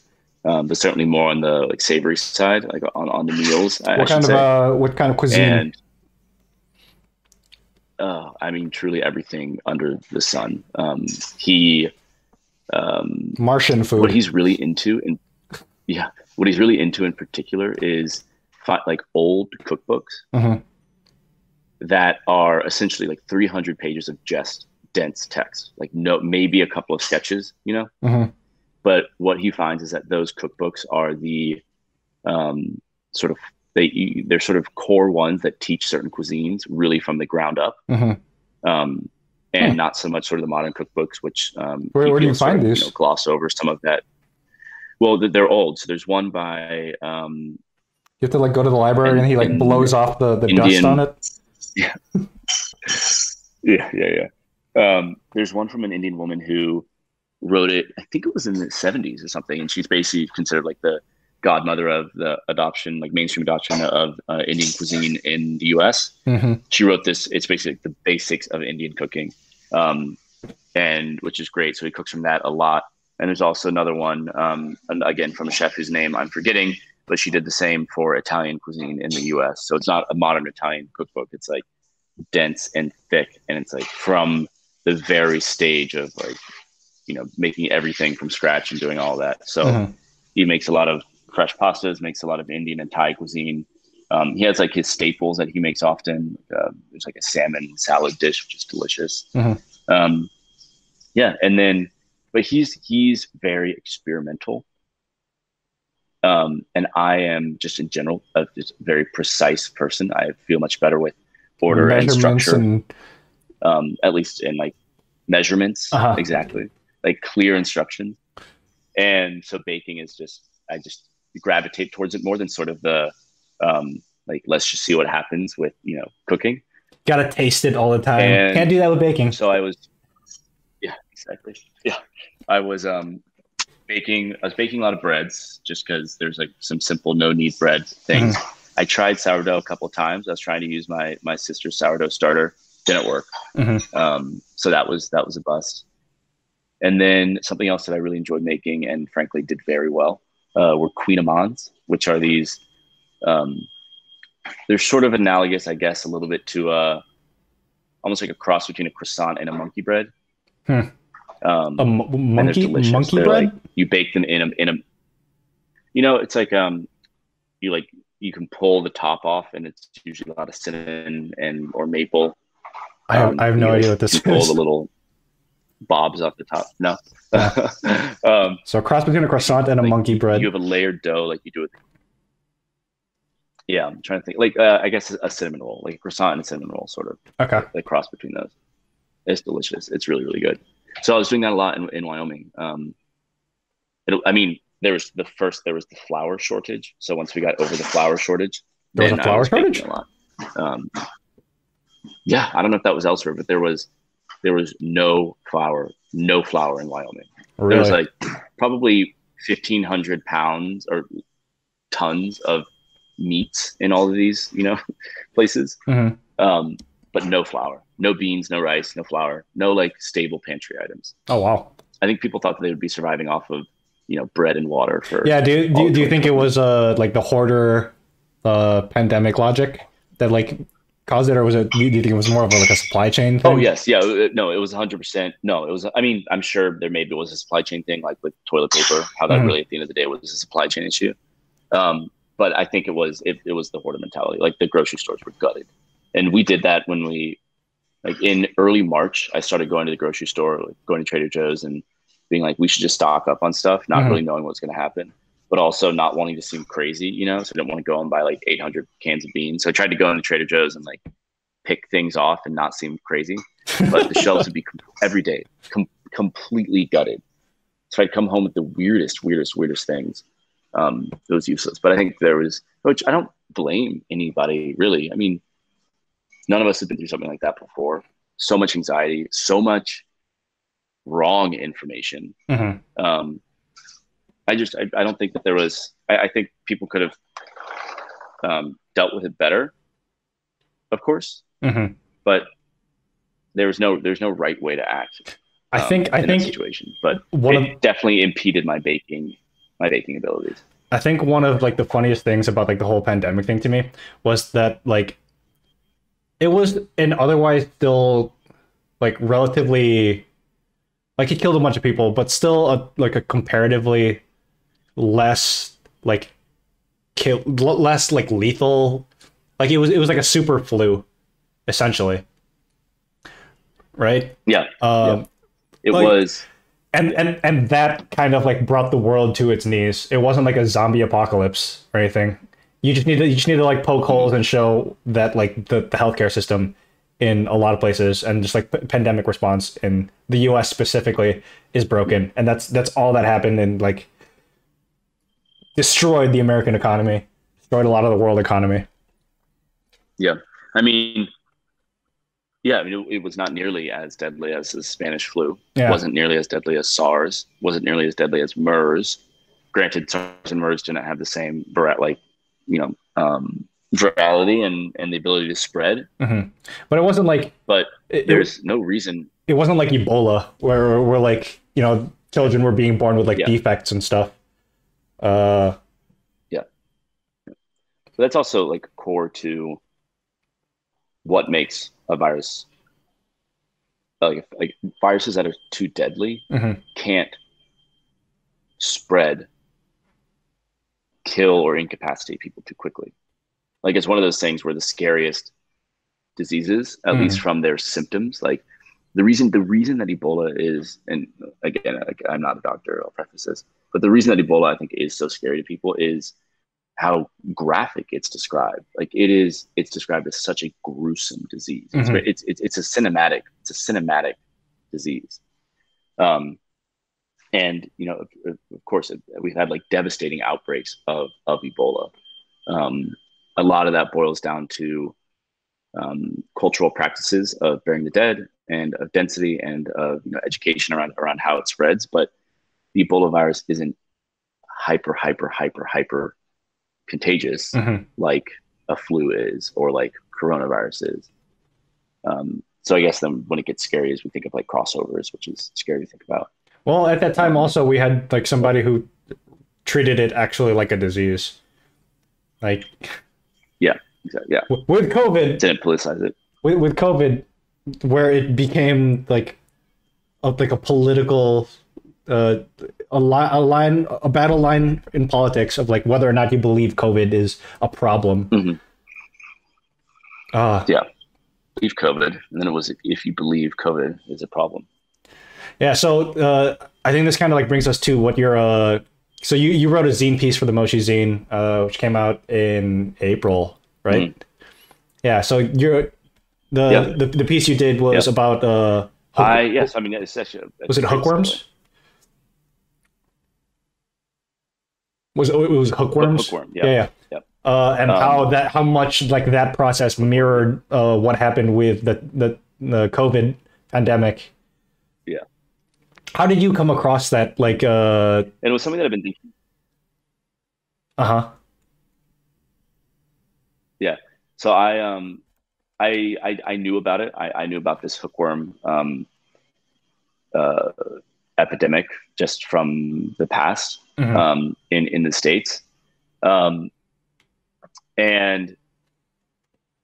But certainly more on the like savory side, like on the meals, I should say. What kind of cuisine? And I mean, truly everything under the sun. He Martian what food. he's really into, and yeah, what he's really into in particular is like old cookbooks Hmm. that are essentially like 300 pages of just dense text, like no, maybe a couple of sketches, Hmm. But what he finds is that those cookbooks are the um, sort of they're sort of core ones that teach certain cuisines really from the ground up, Hmm. um, and not so much sort of the modern cookbooks, which he Where do you feels sort find of these? gloss over some of that. Well, they're old, so there's one by You have to like go to the library and he like an blows off the dust on Indian. it. Yeah, yeah. There's one from an Indian woman who wrote it. I think it was in the 70s or something, and she's basically considered like the godmother of the adoption, like mainstream adoption of Indian cuisine in the U.S. Hmm. She wrote this. It's basically like the basics of Indian cooking, um, and which is great. So he cooks from that a lot. And there's also another one, and again from a chef whose name I'm forgetting, but she did the same for Italian cuisine in the U.S. So it's not a modern Italian cookbook. It's like dense and thick, and it's like from the very stage of like making everything from scratch and doing all that. So Hmm. he makes a lot of fresh pastas, makes a lot of Indian and Thai cuisine. He has like his staples that he makes often. There's like a salmon salad dish, which is delicious. Hmm. Um, yeah, and then, but he's very experimental, and I am just in general a just very precise person. I feel much better with order and Measurements structure, and at least in like measurements, uh-huh. exactly, like clear instructions. And so baking is just I just gravitate towards it more than sort of the like let's just see what happens with cooking. Gotta taste it all the time. Can't And do that with baking. so I was yeah, exactly, yeah, I was baking a lot of breads just because there's like some simple no knead bread things. Hmm. I tried sourdough a couple of times. I was trying to use my sister's sourdough starter, didn't work. Hmm. So that was a bust. And then something else that I really enjoyed making and frankly did very well were Queen Amans, which are these. Um, they're sort of analogous, I guess, a little bit to almost like a cross between a croissant and a monkey bread. Hmm. A And they're delicious. monkey They're like bread? you bake them in a it's like you like you can pull the top off, and it's usually a lot of cinnamon and or maple. I have no You like idea what this can pull the is. little bobs off the top. No. Yeah. So a cross between a croissant and a Like monkey you bread. have a layered dough like you do with yeah, I'm trying to think like I guess a cinnamon roll, like a croissant and a cinnamon roll sort of Okay. like cross between those. It's delicious. It's really really good. So I was doing that a lot in Wyoming. I mean there was the flour shortage. So once we got over the flour shortage, There was a then I flour was baking shortage? a lot. Um, yeah, I don't know if that was elsewhere, but there was no flour in Wyoming. There was Really? like probably 1,500 pounds or tons of meats in all of these, places. Hmm. Um, but no flour, no beans, no rice, no flour, no like stable pantry items. Oh wow. I think people thought that they would be surviving off of, bread and water for Yeah, all of do you think it 2020. was like the hoarder pandemic logic that like caused it, or was it? Do you think it was more of a, like a supply chain Oh thing? yes, yeah. No, it was 100%. No, it was. I mean, I'm sure there maybe was a supply chain thing, like with toilet paper. How that Hmm. really, at the end of the day, was a supply chain issue. But I think it was the hoarder mentality. Like the grocery stores were gutted, and we did that when we like in early March. I started going to the grocery store, like going to Trader Joe's, and being like, we should just stock up on stuff, not Hmm. really knowing what's going to happen, but also not wanting to seem crazy, So I didn't want to go and buy like 800 cans of beans. So I tried to go into Trader Joe's and like pick things off and not seem crazy, but the shelves would be every day completely gutted. So I'd come home with the weirdest things. It was useless, but I think there was, which I don't. blame anybody really. I mean, none of us have been through something like that before. So much anxiety, so much wrong information. Hmm. Um, I don't think that there was. I think people could have dealt with it better, of course, Hmm. but there's no right way to act I in that think situation. But one it of definitely impeded my baking abilities. I think one of like the funniest things about like the whole pandemic thing to me was that like it was an otherwise still like relatively like it killed a bunch of people, but still a comparatively less like less like lethal. Like it was like a super flu essentially, right? Yeah, yeah. Um, It like was. and that kind of like brought the world to its knees. It wasn't like a zombie apocalypse or anything. You just need to like poke Mhm. holes and show that like the healthcare system in a lot of places and just like pandemic response in the US specifically is broken. And that's all that happened and like destroyed the American economy, destroyed a lot of the world economy. Yeah, I mean, yeah, I mean, it was not nearly as deadly as the Spanish flu. Yeah. Wasn't nearly as deadly as SARS. Wasn't nearly as deadly as MERS. Granted, SARS and MERS didn't have the same like, virality and the ability to spread. Hmm. But it wasn't like But it, there's no reason. it wasn't like Ebola where like, children were being born with like Yeah, defects and stuff. Uh yeah. But that's also like core to what makes a virus. Like viruses that are too deadly mhm. can't spread, kill, or incapacitate people too quickly. Like it's one of those things where the scariest diseases, at least Mhm. from their symptoms, like the reason that Ebola is, and again, like, I'm not a doctor, I'll preface this, but the reason that Ebola I think is so scary to people is how graphic it's described. Like it's described as such a gruesome disease. Mhm. It's a cinematic disease. Um, and of course, we've had like devastating outbreaks of Ebola. Um, a lot of that boils down to cultural practices of burying the dead and of density and of education around how it spreads. But the Ebola virus isn't hyper contagious Mhm. like a flu is or like coronavirus is. So I guess then when it gets scary is we think of like crossovers, which is scary to think about. Well, at that time Um, also we had like but somebody who treated it actually like a disease. Like yeah, exactly. Yeah, with COVID, didn't politicize it. with COVID, where it became like like a political, uh, a battle line in politics of like whether or not you believe COVID is a problem. Mm-hmm. Ah, Yeah, believe COVID, and then it was if you believe COVID is a problem. yeah. So I think this kind of like brings us to what your so you wrote a zine piece for the Mochi zine, which came out in April, right? Mm-hmm. Yeah. So you're Yep, the piece you did was yep. about I hook. yes, I mean it's actually Was it's a it great segue. hookworms? It was hookworms? Hookworm, Yeah, yep, yeah. yep. And Um, how much like that process mirrored what happened with the COVID pandemic. yeah, How did you come across that? Like and it was something that I've been thinking. uh-huh. Yeah, so I knew about it. I knew about this hookworm uh, epidemic just from the past Hmm. in the states, um, and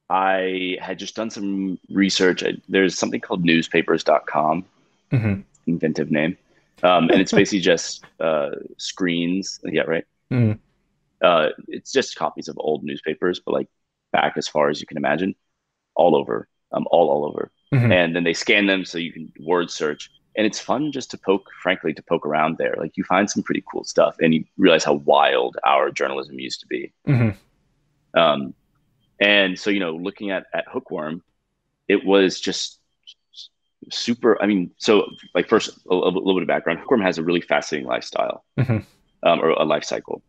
I had just done some research. There's something called newspapers.com, Hmm. inventive name, and it's basically just screens. Yeah, right. Hmm. It's just copies of old newspapers, but like back as far as you can imagine, all over, all over. Hmm. And then they scan them so you can word search. And it's fun just to poke, frankly, to poke around there. Like you find some pretty cool stuff, and you realize how wild our journalism used to be. Hmm. Um, and so, looking at Hookworm, it was just super. I mean, so like first a little bit of background. Hookworm has a really fascinating lifestyle, Hmm. or a life cycle.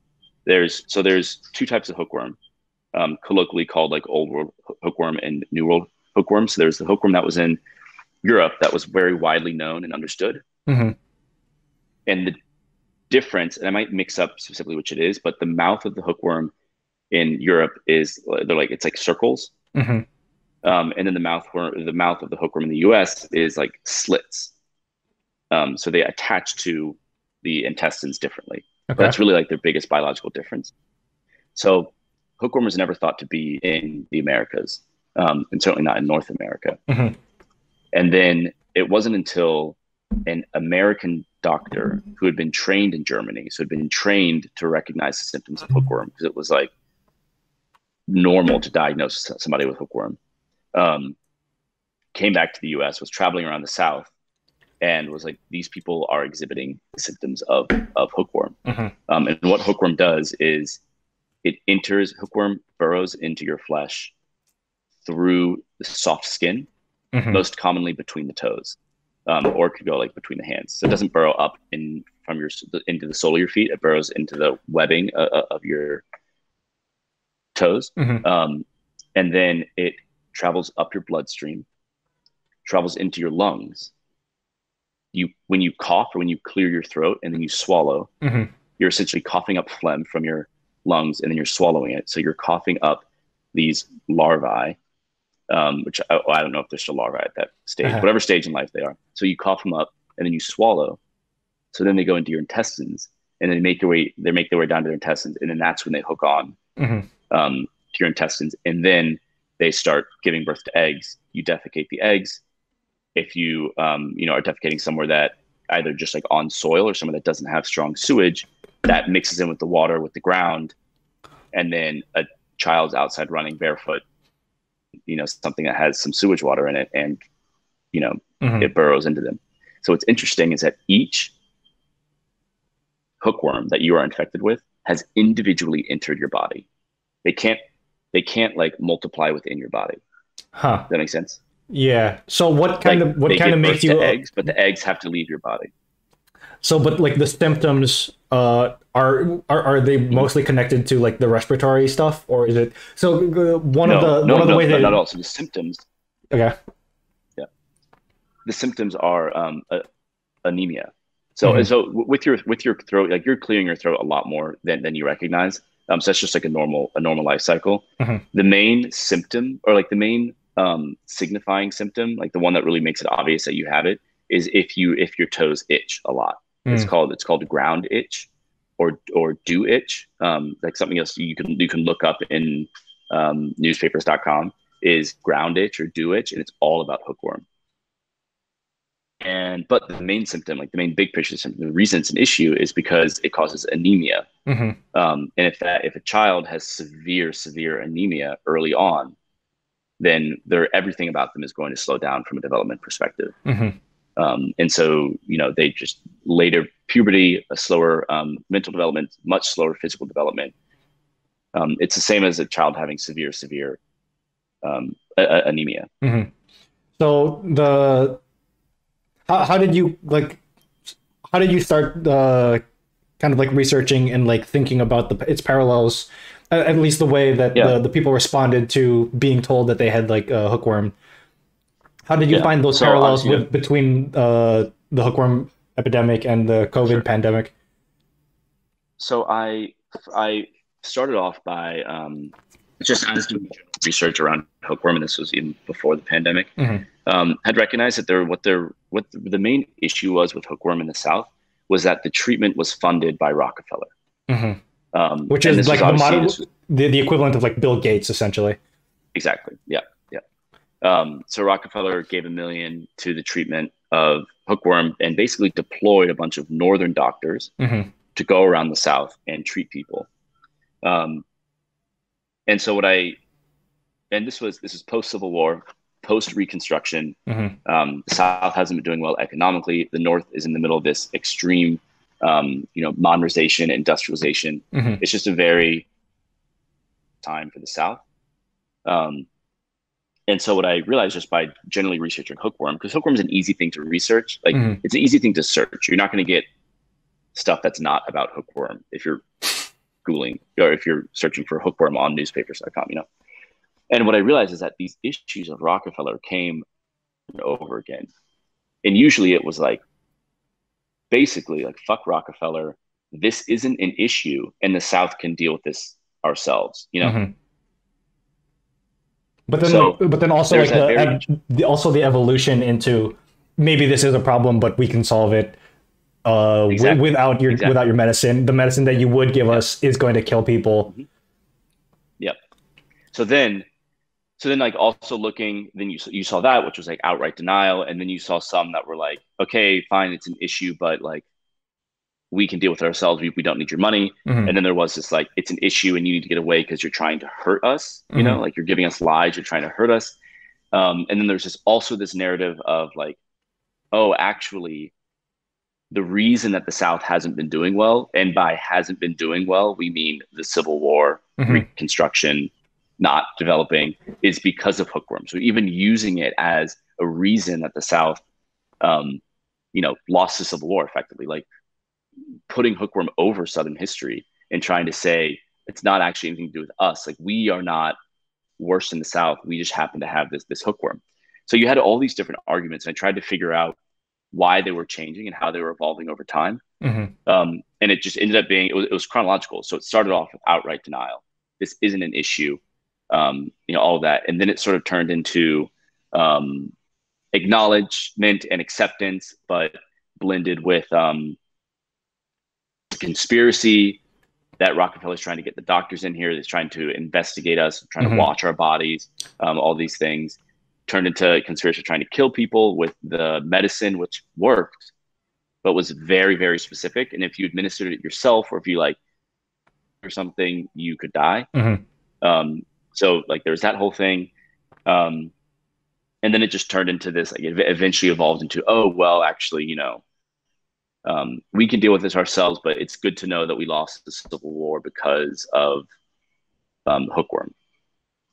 There's two types of hookworm. colloquially called like Old World hookworm and New World hookworm. So there's the hookworm that was in Europe that was very widely known and understood. Hmm. And the difference, and I might mix up specifically which it is, but the mouth of the hookworm in Europe is they're like it's like circles. Hmm. And then the mouth of the hookworm in the US is like slits. So they attach to the intestines differently. Okay. That's really like their biggest biological difference. So hookworm was never thought to be in the Americas, and certainly not in North America. Hmm. And then it wasn't until an American doctor who had been trained in Germany, so had been trained to recognize the symptoms of hookworm, because it was like normal to diagnose somebody with hookworm, came back to the US, was traveling around the South, and was like, these people are exhibiting the symptoms of hookworm. Hmm. And what hookworm does is hookworm burrows into your flesh through the soft skin, Hmm. most commonly between the toes, or it could go like between the hands. So it doesn't burrow up into the sole of your feet. It burrows into the webbing of your toes, Hmm. and then it travels up your bloodstream, travels into your lungs. When you cough or when you clear your throat and then you swallow, Hmm. you're essentially coughing up phlegm from your lungs and then you're swallowing it. So you're coughing up these larvae, which I don't know if they're still larvae at that stage, Uh-huh. whatever stage in life they are. So you cough them up and then you swallow. So then they go into your intestines and they make their way down to their intestines. And then that's when they hook on Hmm. to your intestines. And then they start giving birth to eggs. You defecate the eggs. If you, are defecating somewhere that either just like on soil or somewhere that doesn't have strong sewage, that mixes in with the water, with the ground. And then a child's outside running barefoot, something that has some sewage water in it, and Hmm. it burrows into them. So what's interesting is that each hookworm that you are infected with has individually entered your body. They can't like multiply within your body. Huh. Does that make sense? Yeah. So what kind Like of what they kind of give makes birth you to eggs, but the eggs have to leave your body. so but like the symptoms are they mostly connected to like the respiratory stuff, or is it so one of No, the no, no, ways not at that all. So the symptoms, okay. yeah, the symptoms are anemia. So Hmm. so with your throat, like you're clearing your throat a lot more than you recognize. So that's just like a normal life cycle. Hmm. The main symptom, or like the main signifying symptom, like the one that really makes it obvious that you have it, is if your toes itch a lot. Mm. It's called ground itch, or do itch. Like something else you can look up in newspapers.com is ground itch or do itch, and it's all about hookworm. But the main symptom, like the main big picture symptom, the reason it's an issue is because it causes anemia. Hmm. And if a child has severe anemia early on, then everything about them is going to slow down from a development perspective. Hmm. And so, they just later puberty, a slower mental development, much slower physical development. It's the same as a child having severe anemia. Hmm. So how did you like how did you start kind of like researching and like thinking about its parallels, at least the way that Yeah, the people responded to being told that they had like a hookworm? How did you yeah. find those So parallels obviously, with between the hookworm epidemic and the for COVID sure. pandemic? So I started off by just I was doing general research around hookworm, and this was even before the pandemic. Hmm. Had recognized that what the main issue was with hookworm in the South was that the treatment was funded by Rockefeller. Hmm. Which And is this was like obviously this was the equivalent of like Bill Gates essentially. exactly, yeah, yeah. So Rockefeller gave $1 million to the treatment of hookworm and basically deployed a bunch of northern doctors Hmm. to go around the South and treat people. Um, and so this was post Civil War, post Reconstruction. Hmm. The South hasn't been doing well economically. The North is in the middle of this extreme, modernization, industrialization. Hmm. It's just a very time for the South. Um, and so what I realized just by generally researching hookworm, because hookworm is an easy thing to research, like Hmm. it's an easy thing to search. You're not going to get stuff that's not about hookworm if you're Googling or if you're searching for hookworm on newspapers.com, And what I realized is that these issues of Rockefeller came over again. And usually it was like, basically like, fuck Rockefeller. This isn't an issue and the South can deal with this ourselves. Mm-hmm. So But then also there's like that very, the evolution into maybe this is a problem, but we can solve it exactly, without your medicine. The medicine that you would give yep. us is going to kill people. Mm-hmm. Yep. So then like also looking, then you saw that, which was like outright denial. And then you saw some that were like, okay, fine, it's an issue, but like we can deal with it ourselves. We don't need your money. Mm-hmm. And then there was this like, it's an issue and you need to get away because you're trying to hurt us, Mm-hmm. like you're giving us lies, you're trying to hurt us. And then there's also this narrative of like, oh, actually, the reason that the South hasn't been doing well, and by hasn't been doing well, we mean the Civil War, Mm-hmm. Reconstruction, not developing, is because of hookworm. So even using it as a reason that the South, lost the Civil War effectively, like putting hookworm over Southern history and trying to say it's not actually anything to do with us. Like we are not worse in the South. We just happen to have this hookworm. So you had all these different arguments, and I tried to figure out why they were changing and how they were evolving over time. Mm-hmm. And it just ended up being, it was chronological. So it started off with outright denial. This isn't an issue, all of that. And then it sort of turned into acknowledgement and acceptance, but blended with conspiracy that Rockefeller's trying to get the doctors in here. That's trying to investigate us, trying Mm-hmm. to watch our bodies, all these things. Turned into conspiracy trying to kill people with the medicine, which worked, but was very, very specific. And if you administered it yourself, or if you like or something, you could die. Mm-hmm. So like there's that whole thing. And then it just turned into this, like it eventually evolved into, oh, well, actually, we can deal with this ourselves, but it's good to know that we lost the Civil War because of hookworm.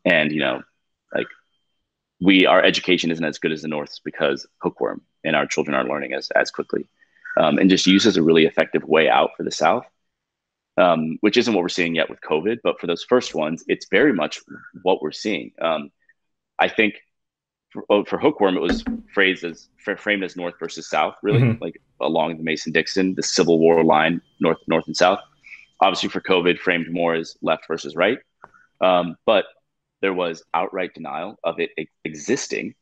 And, like, our education isn't as good as the North's because hookworm, and our children aren't learning as quickly, and just used as a really effective way out for the South, which isn't what we're seeing yet with COVID. But for those first ones, it's very much what we're seeing. I think for hookworm, it was framed as North versus South, really, Mm-hmm. like along the Mason-Dixon, the Civil War line, North and South. Obviously for COVID, framed more as left versus right. But there was outright denial of it existing.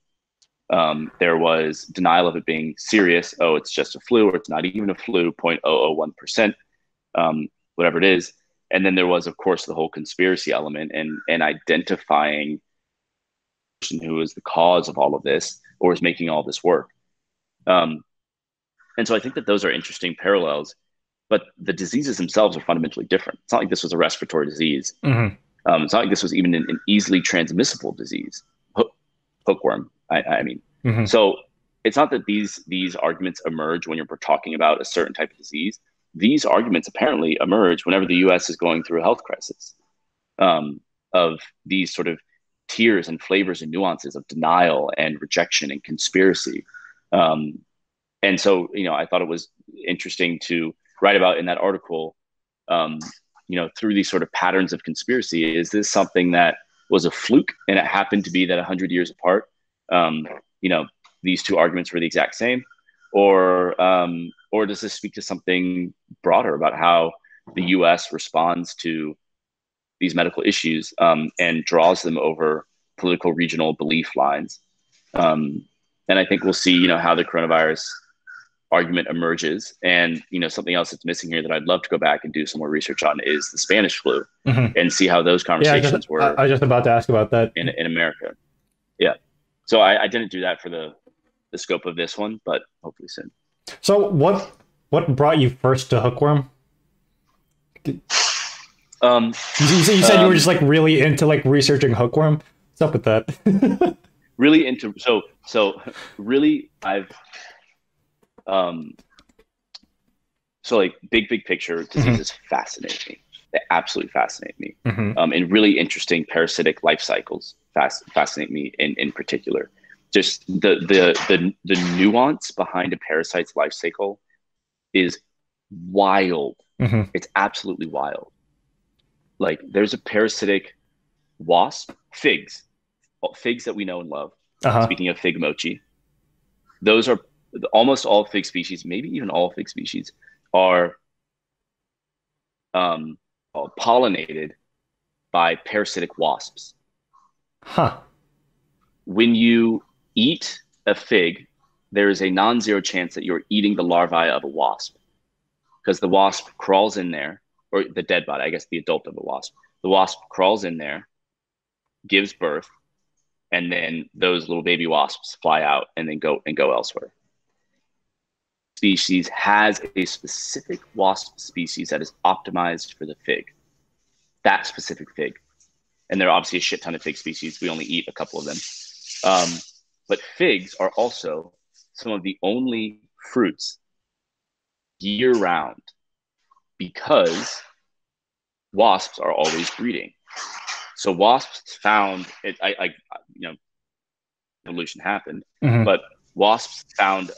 There was denial of it being serious. Oh, it's just a flu, or it's not even a flu, 0.001%, whatever it is. And then there was, of course, the whole conspiracy element and identifying the person who is the cause of all of this or is making all this work. And so I think that those are interesting parallels, but the diseases themselves are fundamentally different. It's not like this was a respiratory disease. Mm-hmm. It's not like this was even an easily transmissible disease, hookworm. I mean, Mm-hmm. so it's not that these arguments emerge when you're talking about a certain type of disease. These arguments apparently emerge whenever the U.S. is going through a health crisis, of these sort of tiers and flavors and nuances of denial and rejection and conspiracy. And so, I thought it was interesting to write about in that article, through these sort of patterns of conspiracy. Is this something that was a fluke and it happened to be that 100 years apart, these two arguments were the exact same? Or does this speak to something broader about how the U.S. responds to these medical issues, and draws them over political regional belief lines? And I think we'll see, how the coronavirus argument emerges. And, something else that's missing here that I'd love to go back and do some more research on is the Spanish flu, Mm-hmm. and see how those conversations I was just about to ask about that. in America. Yeah. So I didn't do that for the scope of this one, but hopefully soon. So what brought you first to hookworm? You said you were just like really into like researching hookworm. What's up with that? Really into so really I've so like big picture diseases fascinate me. They absolutely fascinate me. Mm-hmm. And really interesting parasitic life cycles fascinate me in particular. Just the nuance behind a parasite's life cycle is wild. Mm-hmm. It's absolutely wild. like there's a parasitic wasp, figs that we know and love. Uh-huh. Speaking of fig mochi, those are almost all fig species, maybe even all fig species, are um, pollinated by parasitic wasps. Huh. When you eat a fig, there is a non-zero chance that you're eating the larvae of a wasp because the wasp crawls in there, or the dead body, I guess the adult of a wasp. The wasp crawls in there, gives birth, and then those little baby wasps fly out and then go elsewhere. Species has a specific wasp species that is optimized for the fig, that specific fig. And there are obviously a shit ton of fig species. We only eat a couple of them. But figs are also some of the only fruits year round because wasps are always breeding. So wasps found it. Evolution happened, Mm-hmm. but wasps found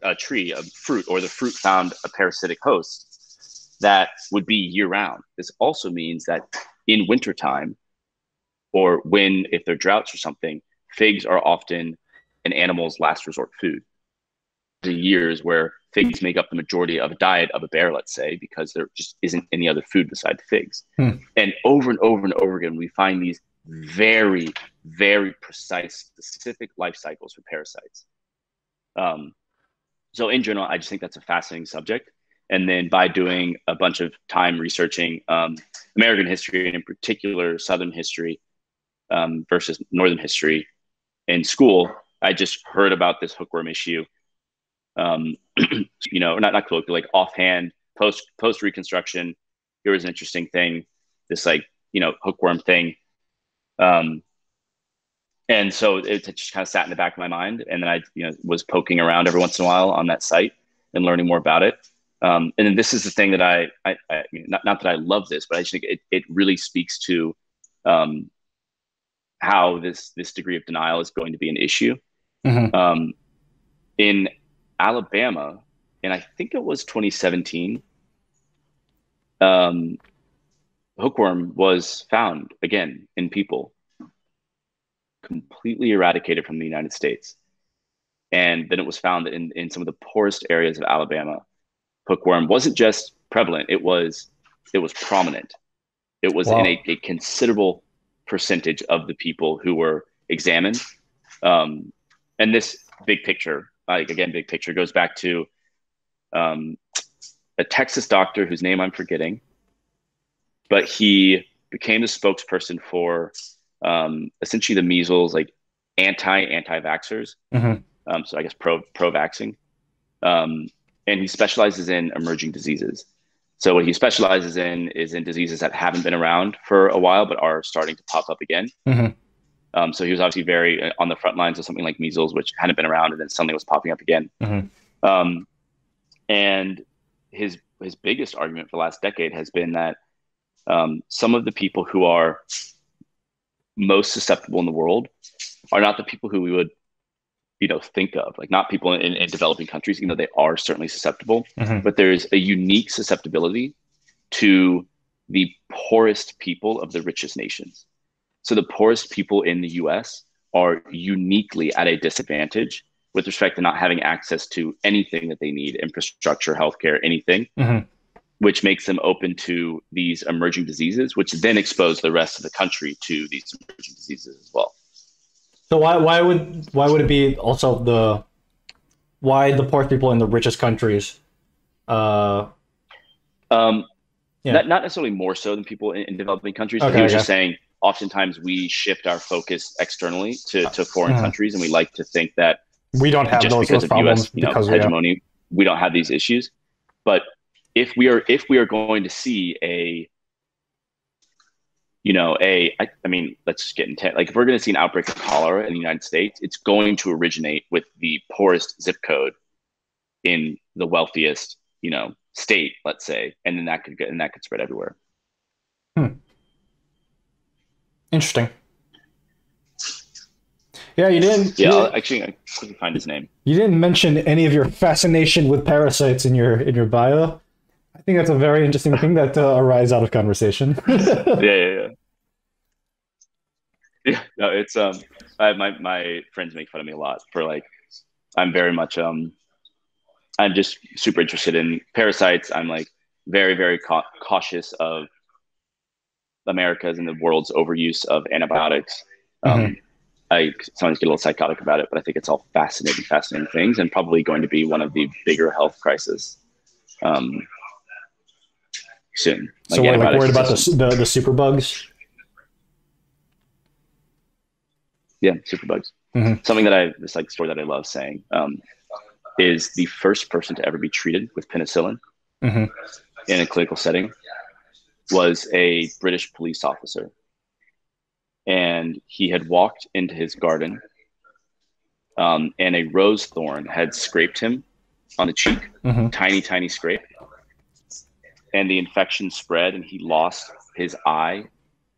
a tree, a fruit, or the fruit found a parasitic host that would be year round. This also means that in wintertime, or if there are droughts or something, figs are often an animal's last resort food. There are years where figs make up the majority of a diet of a bear, let's say, because there just isn't any other food besides figs. And over and over again, we find these very, very precise, specific life cycles for parasites. So in general, I just think that's a fascinating subject. And then by doing a bunch of time researching American history, and in particular Southern history versus Northern history in school, I just heard about this hookworm issue. Not colloquial, like offhand, post Reconstruction. Here was an interesting thing, this hookworm thing. And so it just kind of sat in the back of my mind. And then I, was poking around every once in a while on that site and learning more about it. And then this is the thing that I not that I love this, but I just think it really speaks to how this degree of denial is going to be an issue. Mm-hmm. In Alabama, and I think it was 2017, hookworm was found again in people, completely eradicated from the United States. And then it was found in some of the poorest areas of Alabama. Hookworm wasn't just prevalent, it was prominent. It was in a considerable percentage of the people who were examined. And this big picture, big picture goes back to a Texas doctor whose name I'm forgetting, but he became the spokesperson for essentially the measles, like anti-vaxxers. Mm-hmm. So I guess pro-vaxxing. And he specializes in emerging diseases. So what he specializes in is in diseases that haven't been around for a while, but are starting to pop up again. Mm-hmm. So he was obviously very on the front lines of something like measles, which hadn't been around and then suddenly was popping up again. Mm-hmm. And his biggest argument for the last decade has been that some of the people who are most susceptible in the world are not the people who we would think of, like not people in developing countries. They are certainly susceptible, Mm-hmm. but there's a unique susceptibility to the poorest people of the richest nations. So the poorest people in the US are uniquely at a disadvantage with respect to not having access to anything that they need, infrastructure, healthcare, anything, Mm-hmm. which makes them open to these emerging diseases, which then expose the rest of the country to these emerging diseases as well. So why would it be also why the poor people in the richest countries? Not necessarily more so than people in developing countries. Okay, He was just saying, oftentimes we shift our focus externally to foreign countries, and we like to think that we don't have just those because of problems U.S. hegemony, we don't have these issues. But if we are going to see let's just get into like if we're going to see an outbreak of cholera in the United States, it's going to originate with the poorest zip code in the wealthiest, state, let's say, and then that could spread everywhere. Interesting. Yeah, you didn't. Yeah, I'll find his name. You didn't mention any of your fascination with parasites in your bio. I think that's a very interesting thing that arises out of conversation. Yeah, yeah, yeah. Yeah, no, it's my friends make fun of me a lot for like I'm very much I'm just super interested in parasites. I'm like very very cautious of America's and the world's overuse of antibiotics. Hmm. Um, I sometimes get a little psychotic about it, but I think it's all fascinating things, and probably going to be one of the bigger health crises um, soon, So like we're like antibiotic worried about resistance. the super bugs. Yeah, superbugs. Hmm. Something that I this like story that I love saying is the first person to ever be treated with penicillin Hmm. in a clinical setting was a British police officer, and he had walked into his garden, and a rose thorn had scraped him on the cheek, Hmm. tiny scrape, and the infection spread, and he lost his eye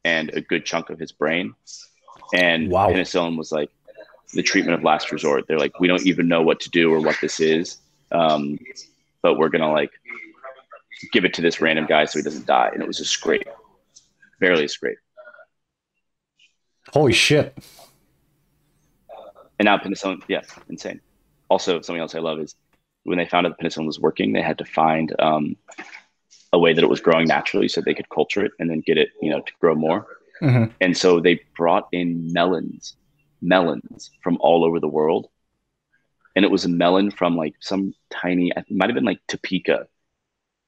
and a good chunk of his brain. And Wow. penicillin was like the treatment of last resort. They're like, we don't even know what to do or what this is, um, but we're gonna like give it to this random guy so he doesn't die. And it was a scrape, barely a scrape. Holy shit. And now penicillin, yeah, insane. Also, something else I love is when they found out the penicillin was working, they had to find a way that it was growing naturally so they could culture it and then get it, to grow more. Hmm. And so they brought in melons from all over the world. And it was a melon from like some tiny, it might have been like Topeka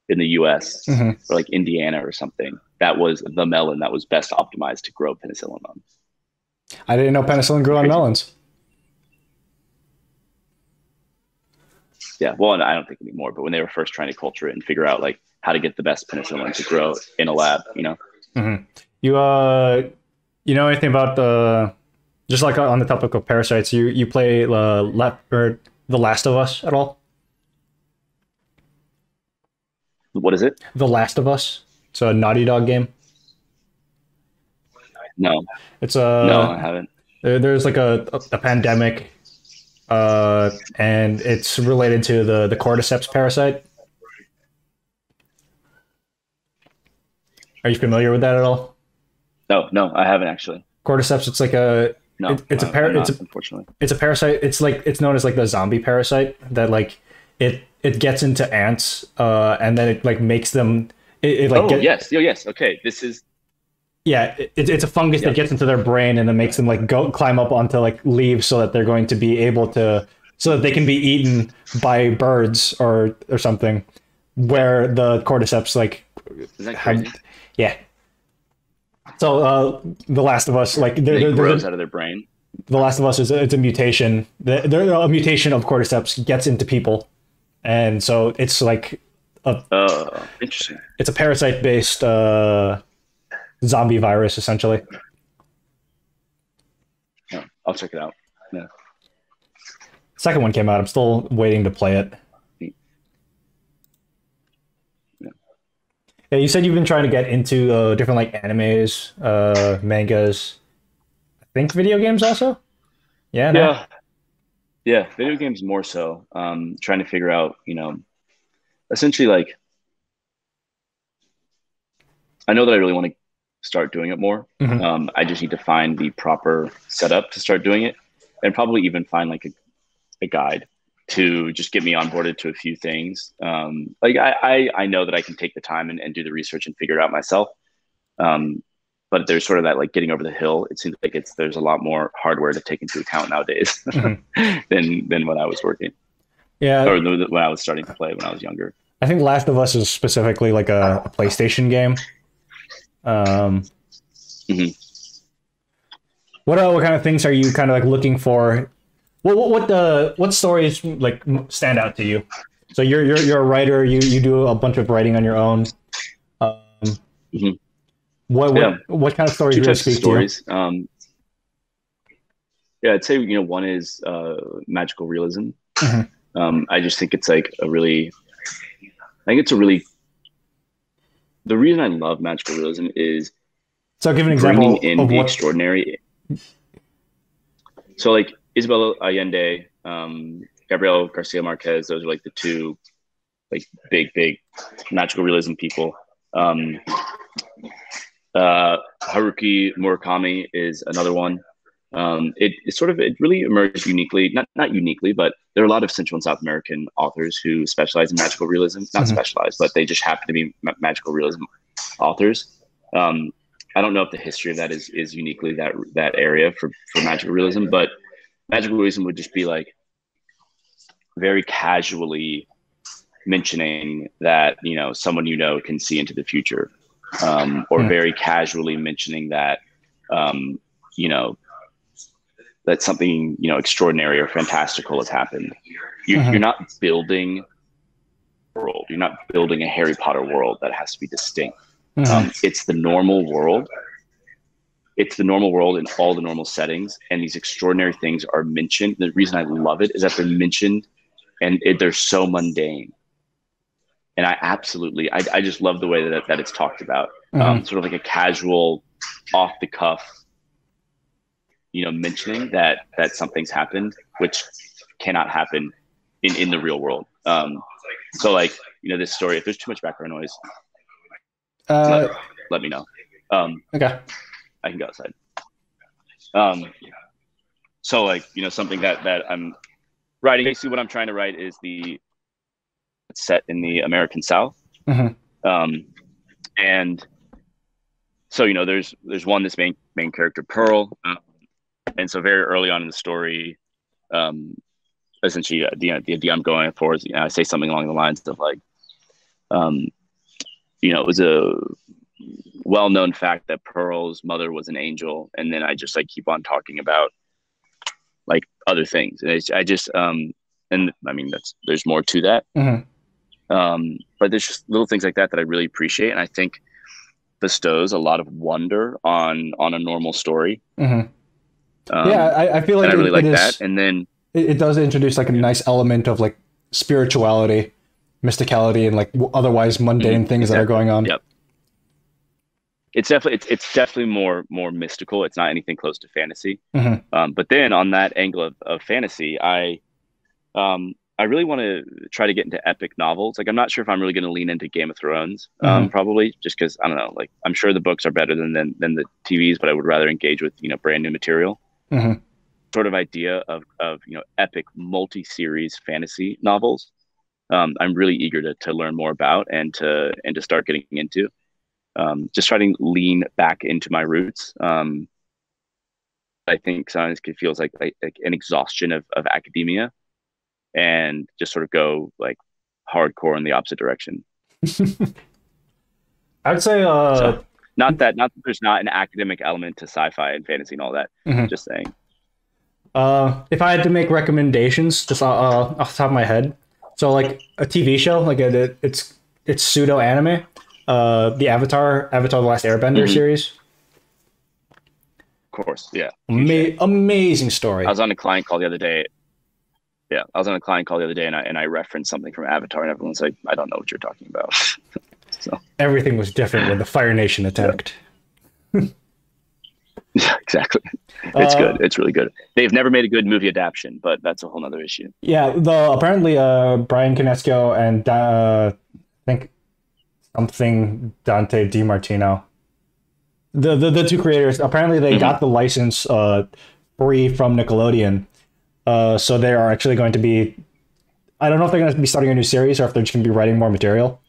in the US Hmm. or like Indiana or something. That was the melon that was best optimized to grow penicillin on. I didn't know penicillin grew on Crazy. melons. Yeah. Well, and I don't think anymore, but when they were first trying to culture it and figure out like how to get the best penicillin to grow in a lab. Hmm. You you know anything about the just like on the topic of parasites? You play or The Last of Us at all? What is it? The Last of Us. It's a Naughty Dog game. No, It's no, I haven't. there's like a pandemic, and it's related to the cordyceps parasite. Are you familiar with that at all? No, no, I haven't actually. Cordyceps. It's like a No, it's a I'm it's not, a unfortunately. it's a parasite. It's like it's known as like the zombie parasite that like it gets into ants, and then it like makes them it like Oh, get yes. Oh, yes. Okay. This is, yeah, it's a fungus that yep. gets into their brain and then makes them like go climb up onto like leaves so that they're going to be able to so that they can be eaten by birds or something. Where the cordyceps like Isn't that have crazy? yeah. So The Last of Us like And it grows out of their brain. The Last of Us is it's a mutation. A mutation of cordyceps gets into people, and so it's like a Interesting. it's a parasite based zombie virus essentially. Yeah, I'll check it out. Yeah. Second one came out. I'm still waiting to play it. Neat. Yeah. Yeah, you said you've been trying to get into different like animes, mangas. I think video games also. Yeah, no. Yeah. Yeah. Video games more so. Trying to figure out, essentially like I know that I really want to start doing it more. Hmm. I just need to find the proper setup to start doing it and probably even find like a guide to just get me onboarded to a few things. Like I know that I can take the time and do the research and figure it out myself. Um, but there's sort of that like getting over the hill. It seems like there's a lot more hardware to take into account nowadays Hmm. than when I was working Yeah, or when I was starting to play when I was younger. I think Last of Us is specifically like a PlayStation game. Um, Hmm. what kind of things are you kind of like looking for? What stories like stand out to you? So you're a writer. You do a bunch of writing on your own. Um, Hmm. what Yeah, what kind of stories two really types of speak to you? stories. Yeah, I'd say one is magical realism. Hmm. I just think it's like I think it's a really the reason I love magical realism is So give an bringing example in of the what. extraordinary. So like Isabel Allende, Gabriel Garcia Marquez, those are like the two like big magical realism people. Haruki Murakami is another one. It really emerged uniquely, not uniquely, but there are a lot of Central and South American authors who specialize in magical realism. Not specialize, but they just happen to be magical realism authors. I don't know if the history of that is uniquely that area for magical realism, but magical realism would just be like very casually mentioning that someone can see into the future, or very casually mentioning that that something extraordinary or fantastical has happened. You're not building a world. You're not building a Harry Potter world that has to be distinct. It's the normal world. It's the normal world in all the normal settings, and these extraordinary things are mentioned. The reason I love it is that they're mentioned, and they're so mundane. And I just love the way that it's talked about. Sort of like a casual, off the cuff, mentioning that something's happened, which cannot happen in the real world. So like, this story, if there's too much background noise, let me know. Okay. I can go outside. So like, something that I'm writing, basically what I'm trying to write is it's set in the American South. And so, there's this main character, Pearl. And so very early on in the story, essentially the idea I'm going for is, I say something along the lines of like, it was a well-known fact that Pearl's mother was an angel. And then I just like keep on talking about like other things. And I just, and I mean, there's more to that. But there's just little things like that I really appreciate. And I think bestows a lot of wonder on a normal story. I feel like I really like that. And then it does introduce like a nice element of like spirituality, mysticality, and like otherwise mundane things that are going on. Yep. It's definitely more mystical. It's not anything close to fantasy. But then on that angle of fantasy, I really want to try to get into epic novels. Like, I'm not sure if I'm really going to lean into Game of Thrones, probably just because, I don't know, like I'm sure the books are better than the TVs, but I would rather engage with, brand new material. Sort of idea of epic multi-series fantasy novels. I'm really eager to learn more about and to start getting into. Just trying to lean back into my roots. I think sometimes it feels like an exhaustion of academia, and just sort of go like hardcore in the opposite direction. I'd say so, not that there's not an academic element to sci-fi and fantasy and all that. Just saying. If I had to make recommendations, just off the top of my head, so like a TV show, like it's pseudo anime, the Avatar: The Last Airbender series. Of course, yeah. Amazing story. I was on a client call the other day. Yeah, I was on a client call the other day, and I referenced something from Avatar, and everyone's like, "I don't know what you're talking about." So everything was different when the Fire Nation attacked. Yeah, exactly. It's good. It's really good. They've never made a good movie adaptation, but that's a whole nother issue. Yeah, apparently Brian Conesco and I think something Dante DiMartino, the two creators, apparently they got the license free from Nickelodeon. So they are actually going to be, I don't know if they're going to be starting a new series or if they're just going to be writing more material.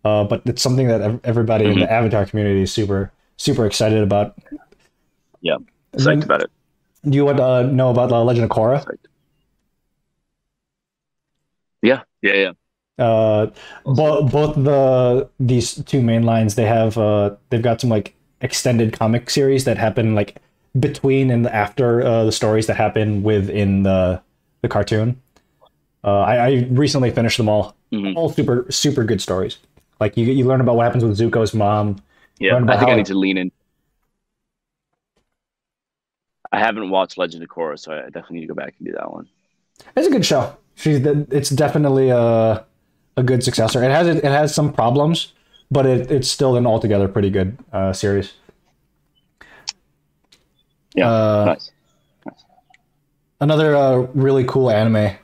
But it's something that everybody in the Avatar community is super, super excited about. Yeah, psyched about it. Do you want to know about the Legend of Korra? Yeah. Both these two main lines, they've got some like extended comic series that happen like between and after the stories that happen within the cartoon. I recently finished them all. All super, super good stories. Like you learn about what happens with Zuko's mom. Yeah, I think I need to lean in. I haven't watched Legend of Korra, so I definitely need to go back and do that one. It's a good show. It's definitely a good successor. It has some problems, but it's still an altogether pretty good series. Yeah, nice. Another really cool anime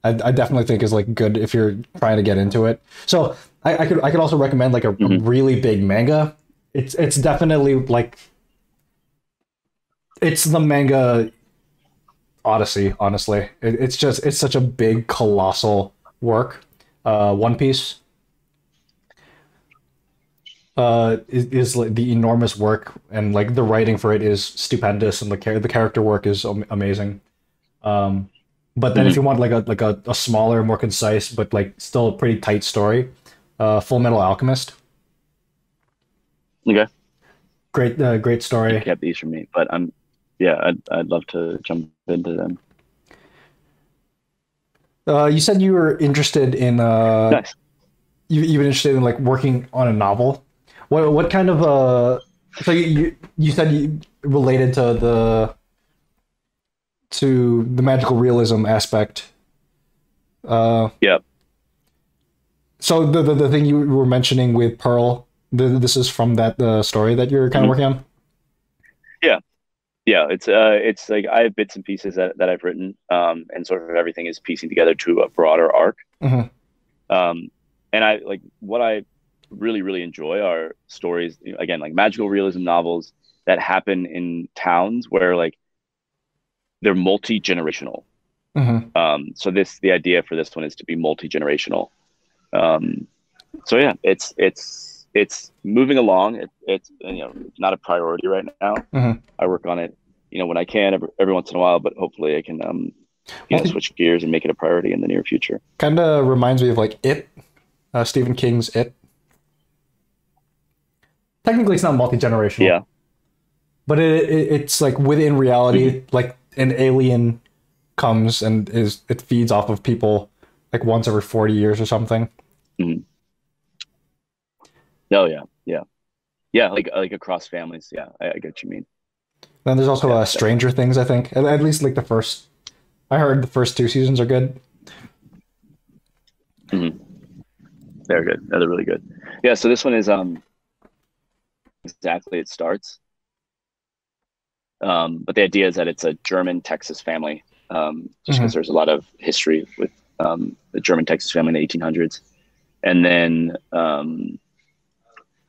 I definitely think is like good if you're trying to get into it. So I could also recommend like a Hmm. really big manga. It's definitely like it's the manga Odyssey, honestly. It's just it's such a big colossal work. One Piece is like the enormous work, and like the writing for it is stupendous, and the character work is amazing. Um, but then if Hmm. you want like a smaller, more concise, but like still a pretty tight story, Full Metal Alchemist, Okay. great You story. kept these from me, but yeah, I'd love to jump into them. You said you were interested in Nice. you've been interested in like working on a novel. What kind of so you said you related to the magical realism aspect. Uh, Yeah. so the thing you were mentioning with Pearl, this is from that story that you're kind of Hmm. working on. Yeah. Yeah. It's like I have bits and pieces that I've written, and sort of everything is piecing together to a broader arc. Hmm. Um, and I like what I really enjoy are stories, again, like magical realism novels that happen in towns where like they're multi-generational. Hmm. So the idea for this one is to be multi-generational. Um, so yeah, it's moving along. It's it's not a priority right now. Hmm. I work on it, when I can every once in a while, but hopefully I can Multi switch gears and make it a priority in the near future. kind of reminds me of like It, Stephen King's It. Technically, it's not multi generational, Yeah. but it's like within Hmm. reality, like an alien comes and is it feeds off of people like once every 40 years or something. Hmm. Oh yeah, yeah, yeah. Like across families. Yeah, I get what you mean. Then there's also Yeah, Stranger definitely. Things, I think. At least like the first. I heard the first two seasons are good. Hmm. They're good. They're really good. Yeah. So this one is exactly it starts. But the idea is that it's a German Texas family, just because Hmm. there's a lot of history with the German Texas family in the 1800s. And then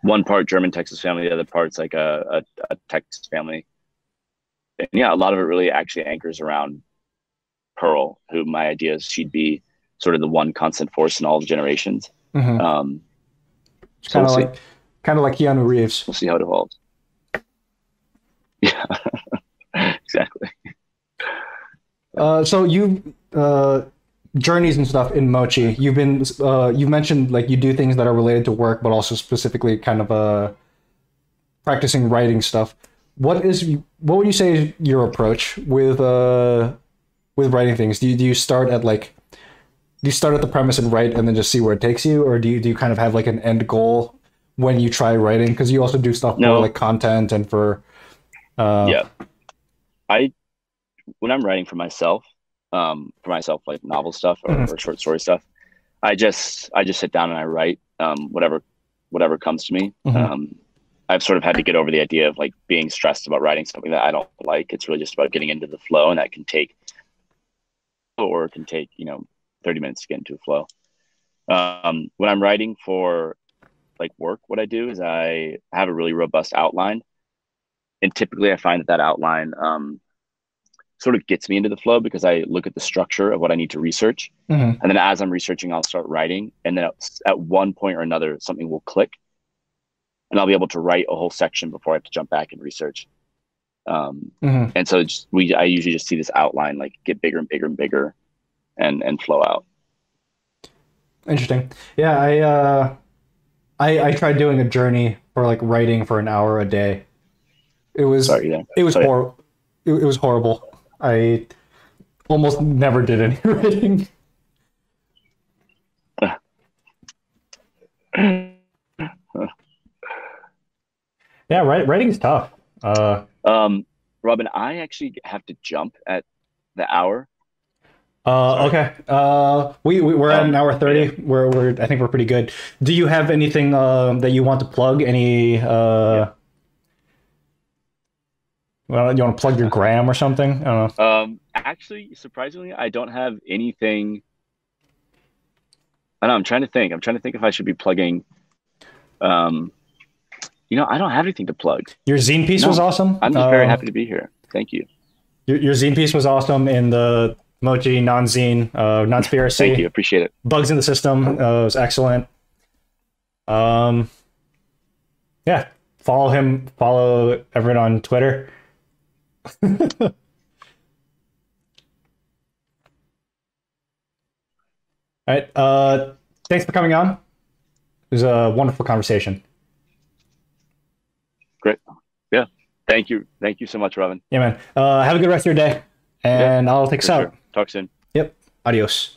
one part German Texas family, the other part's like a Texas family. And yeah, a lot of it really actually anchors around Pearl, who my idea is she'd be sort of the one constant force in all the generations. Hmm. Um, It's so we'll see. kind of like Keanu Reeves. We'll see how it evolves. Yeah, exactly. So you journeys and stuff in Mochi. You've mentioned like you do things that are related to work, but also specifically kind of practicing writing stuff. What would you say is your approach with writing things? Do you start at like do you start at the premise and write and then just see where it takes you, or do you kind of have like an end goal when you try writing? Because you also do stuff for No, like content and for uh yeah. I when I'm writing for myself like novel stuff or mhm, short story stuff, I just sit down and I write whatever comes to me. mhm. I've sort of had to get over the idea of like being stressed about writing something that I don't like. It's really just about getting into the flow, and that can take or it can take 30 minutes to get into a flow. When I'm writing for like work, what I do is I have a really robust outline, and typically I find that outline sort of gets me into the flow because I look at the structure of what I need to research. Mhm. And then as I'm researching, I'll start writing. And then at one point or another, something will click and I'll be able to write a whole section before I have to jump back and research. Um, Mhm. and so I usually just see this outline like get bigger and bigger and bigger and flow out. Interesting. Yeah, I tried doing a journey for like writing for an hour a day. It was Sorry, yeah. it was So yeah. hor it was horrible. I almost never did any writing. Yeah, writing is tough. Uh, um, Robin, I actually have to jump at the hour. Sorry. okay. We're at an hour But yeah, 30. We're I think we're pretty good. Do you have anything that you want to plug? Any yeah. well, you want to plug your gram or something? I don't know. Actually, surprisingly, I don't have anything I know, I'm trying to think. I'm trying to think if I should be plugging. Um, I don't have anything to plug. Your zine piece was No, awesome. I'm just very happy to be here. Thank you. Your zine piece was awesome in the Mochi non-zine, non-spiracy. Thank you. Appreciate it. Bugs in the system was excellent. Yeah, follow him. Follow Everett on Twitter. All right. Thanks for coming on. It was a wonderful conversation. Great. Yeah. Thank you. Thank you so much, Robin. Yeah, man. Have a good rest of your day, and I'll take us out. Sure. Talk soon. Yep. Adios.